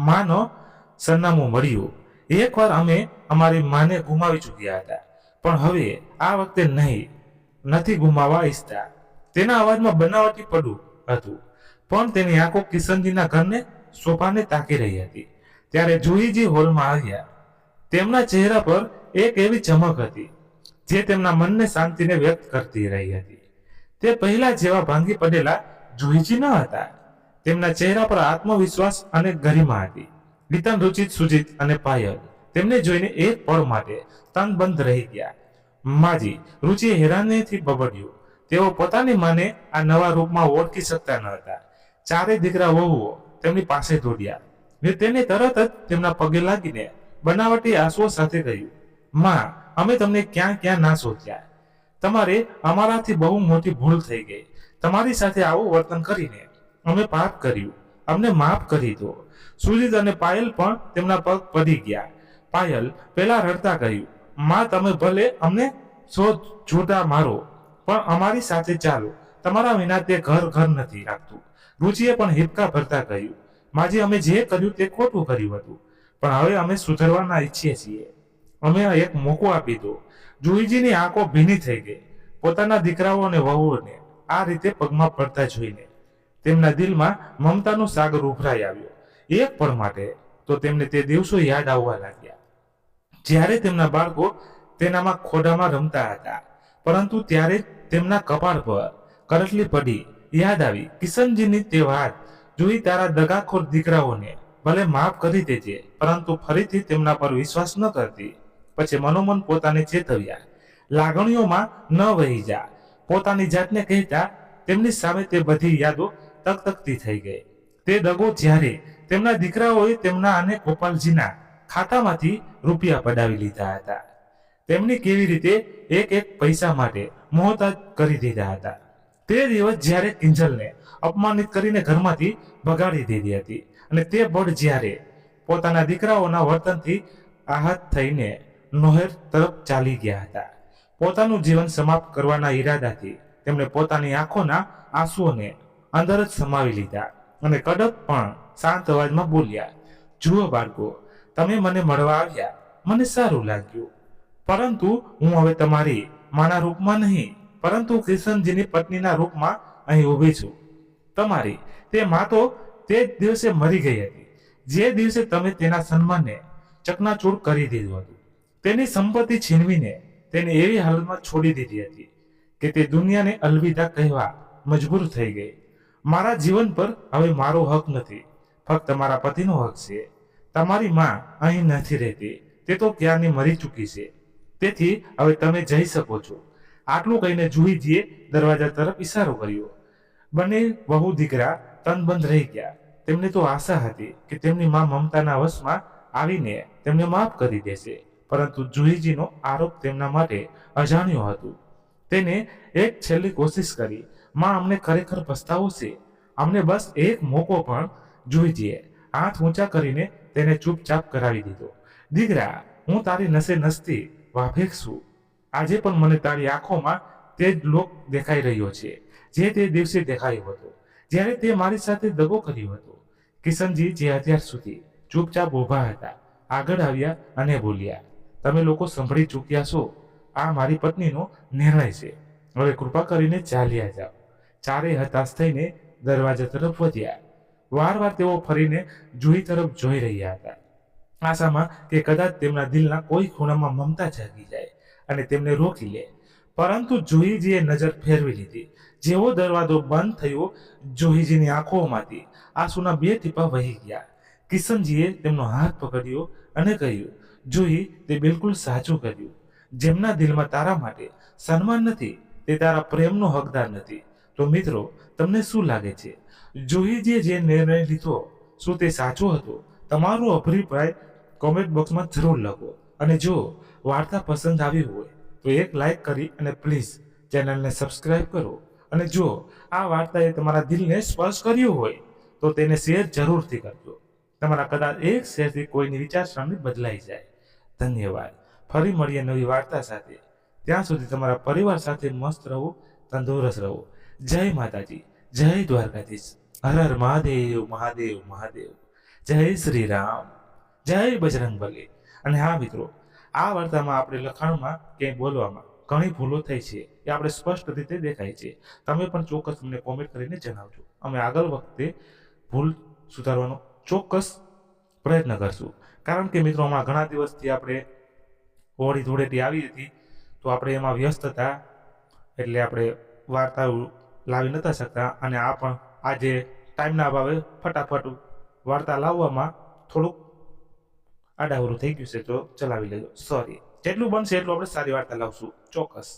માનો સરનામું મળ્યું. એકવાર અમે અમારી માને ગુમાવી ચૂક્યા હતા, પણ હવે આ વખતે નથી ગુમાવવા ઈચ્છતા. તેના અવાજમાં બનાવટી પડું હતું, પણ તેની આંખો કિશનજીના ઘરને સોફાને તાકી રહી હતી. ત્યારે જુહીજી હોલમાં આવ્યા. તેમના ચહેરા પર એક એવી ચમક હતી જે તેમના મનને શાંતિને વ્યક્ત કરતી રહી હતી. તે પહેલા જેવા ભાંગી પડેલા જુહીજી ન હતા. તેમના ચહેરા પર આત્મવિશ્વાસ અને ગરિમા હતી. હિતેન, રુચિત, સુજીત અને પાયલ તેમને જોઈને એક પળ માટે તનબંધ રહી ગયા. માજી, રુચિએ હેરાનીથી બબડ્યું. તેઓ પોતાની માને આ નવા રૂપમાં ઓળખી શકતા ન હતા. ચારે દીકરા વહુઓ તેમની પાસે દોડ્યા. તેને તરત જ તેમના પગે લાગીને બનાવટી આંસુઓ સાથે કહ્યું, માં, અમે તમને ક્યાં ક્યાં ના શોધ્યા. તમારે અમારાથી બહુ મોટી ભૂલ થઈ ગઈ. તમારી સાથે આવું વર્તન કરીને અમે પાપ કર્યું. અમને માફ કરી દો. સુજીત અને પાયલ પણ તેમના પગ પડી ગયા. પાયલ પેલા રડતા કહ્યું, માં, તમે ભલે અમને જોતા મારો, પણ અમારી સાથે ચાલો. તમારા વિના તે ઘર નથી રાખતું. રુચિએ પણ હિપકા ભરતા કહ્યું, માજી, અમે જે કર્યું તે ખોટું કર્યું હતું, પણ હવે અમે સુધરવાના ઈચ્છીએ છીએ. અમે એક મોકો આપી દો. જુહીજીની આંખો ભીની થઈ ગઈ. પોતાના દીકરાઓ અને વહુઓને આ રીતે પગમાં પડતા જોઈને તેમના દિલમાં મમતાનો સાગર ઉભરાઈ આવ્યો. એક પળ માટે તો તેમને તે દિવસો યાદ આવવા લાગ્યા. જ્યારે તેમના બાળકો તેનામાં ખોડામાં રમતા હતા, પરંતુ ત્યારે તેમના કપાળ પર કરટલી પડી. યાદ આવી કિશનજીની તે વાત, જોઈ તારા દગાખોર દીકરાઓને ભલે માફ કરી દેજે, પરંતુ ફરીથી તેમના પર વિશ્વાસ ન કરતી. પછી મનોમન પોતાને ચેતવ્યા, લાગણીઓમાં ન વહી જા. પોતાની જાતને કહેતા તેમની સામે તે બધી યાદો તકતકતી થઈ ગઈ. તે દગો જ્યારે તેમના દીકરાઓએ તેમના અને ગોપાલજીના ખાતામાંથી રૂપિયા પડાવી લીધા હતા. તેમની કેવી રીતે એક એક પૈસા માટે મોહતાજ કરી દીધા હતા. તે દિવસ જ્યારે કિંજલને અપમાનિત કરીને ઘરમાંથી ભગાડી દીધી હતી, અને તે બળ જ્યારે પોતાના દીકરાઓના વર્તનથી આહત થઈને નોહેર તરફ ચાલી ગયા હતા. પોતાનું જીવન સમાપ્ત કરવાના ઈરાદાથી તેમણે પોતાની આંખોના આંસુઓને અંદર જ સમાવી લીધા અને કડક પણ શાંત અવાજમાં બોલ્યા, જુઓ બાળકો, તમે મને મળવા આવ્યા, મને સારું લાગ્યું, પરંતુ હું હવે તમારી માના રૂપમાં નહીં, પરંતુ કિશનજીની પત્નીના રૂપમાં અહીં ઊભી છું. તમારી તે માં તો તે જ દિવસે મરી ગઈ હતી, જે દિવસે તમે તેના સન્માનને ચકનાચૂર કરી દીધું હતું. તેની સંપત્તિ છીનવીને તેને એવી હાલતમાં છોડી દીધી હતી કે તે દુનિયાને અલવિદા કહેવા મજબૂર થઈ ગઈ. મારા જીવન પર હવે મારો હક નથી, ફક્ત મારા પતિનો હક છે. તમારી માં અહીં નથી રહેતી, તે તો ક્યારની મરી ચૂકી છે, તેથી હવે તમે જઈ શકો છો. આટલું કહીને જુહીજીએ દરવાજા તરફ ઈશારો કર્યો. બંને વહુ દીકરા તનબંધ રહી ગયા. તેમને તો આશા હતી કે તેમની માં મમતાના વશમાં આવીને તેમને માફ કરી દેશે, પરંતુ જુહીજીનો આરોપ તેમના માટે અજાણ્યો હતું. તેને એક છેલ્લી કોશિશ કરી, માં અમને ખરેખર પસ્તાવો છે, અમને બસ એક મોકો. પણ જુહીજીએ હાથ ઊંચા કરીને તેને ચૂપચાપ કરાવી દીધો. દીકરા, હું તારી નસે નસતી વાફેક છું. આજે પણ મને તારી આંખોમાં તે જ લોક દેખાઈ રહ્યો છે જે તે દિવસે દેખાયો હતો જ્યારે તે મારી સાથે દગો કર્યો હતો. કિશનજી, જે અત્યાર સુધી ચૂપચાપ ઊભા હતા, આગળ આવ્યા અને બોલ્યા, તમે લોકો સાંભળી ચૂક્યા છો, આ મારી પત્નીનો નિર્ણય છે. હવે કૃપા કરીને ચાલ્યા જાઓ. ચારેય હતાશ થઈને દરવાજા તરફ વધ્યા. વારવાર તેઓ ફરીને જુહી તરફ જોઈ રહ્યા હતા, આશામાં કે કદાચ તેમના દિલના કોઈ ખૂણામાં મમતા જાગી જાય અને તેમને રોકી લે. પરંતુ જુહીજીએ નજર ફેરવી લીધી. જેવો દરવાજો બંધ થયો, જુહીજીની આંખોમાંથી આંસુના 2 ટીપા વહી ગયા. કિશનજીએ તેમનો હાથ પકડ્યો અને કહ્યું, જુહી, તે બિલકુલ સાચું કર્યું. જેમના દિલમાં તારા માટે સન્માન નથી, તે તારા પ્રેમનો હકદાર નથી. તો મિત્રો, તમને શું લાગે છે, જુહીજીએ જે નિર્ણય લીધો, શું તે સાચો હતો? તમારો અભિપ્રાય કોમેન્ટ બોક્સમાં જરૂર લખો. અને જો વાર્તા પસંદ આવી હોય તો એક લાઈક કરી અને પ્લીઝ ચેનલને સબસ્ક્રાઇબ કરો. અને જો આ વાર્તાએ તમારા દિલને સ્પર્શ કર્યું હોય તો તેને શેર જરૂરથી કરજો. તમારા કદાચ એક શેરથી કોઈની વિચારસરણી બદલાઈ જાય. ધન્યવાદ. ફરી મળીએ નવી વાર્તા સાથે. ત્યાં સુધી તમારા પરિવાર સાથે મસ્ત રહો, તંદુરસ્ત રહો. જય માતાજી, જય દ્વારકાધીશ. હર હર મહાદેવ, મહાદેવ, મહાદેવ. જય શ્રી રામ, જય બજરંગબલી. અને હા મિત્રો, આ વાર્તામાં આપણે લખાણમાં કે બોલવામાં ઘણી ભૂલો થઈ છે, એ આપણે સ્પષ્ટ રીતે દેખાય છે. તમે પણ ચોક્કસ અમને કોમેન્ટ કરીને જણાવજો. અમે આગળ વખતે ભૂલ સુધારવાનો ચોક્કસ પ્રયત્ન કરશું. કારણ કે મિત્રો, હમણાં ઘણા દિવસથી આપણે હોળી ધૂળેટી આવી હતી, તો આપણે એમાં વ્યસ્ત હતા, એટલે આપણે વાર્તાઓ લાવી નતા શકતા. અને આ પણ આજે ટાઈમના અભાવે ફટાફટ વાર્તા લાવવામાં થોડુંક આડાવરું થઈ ગયું છે, તો ચલાવી લેજો. સોરી. જેટલું બનશે એટલું આપણે સારી વાર્તા લાવશું ચોક્કસ.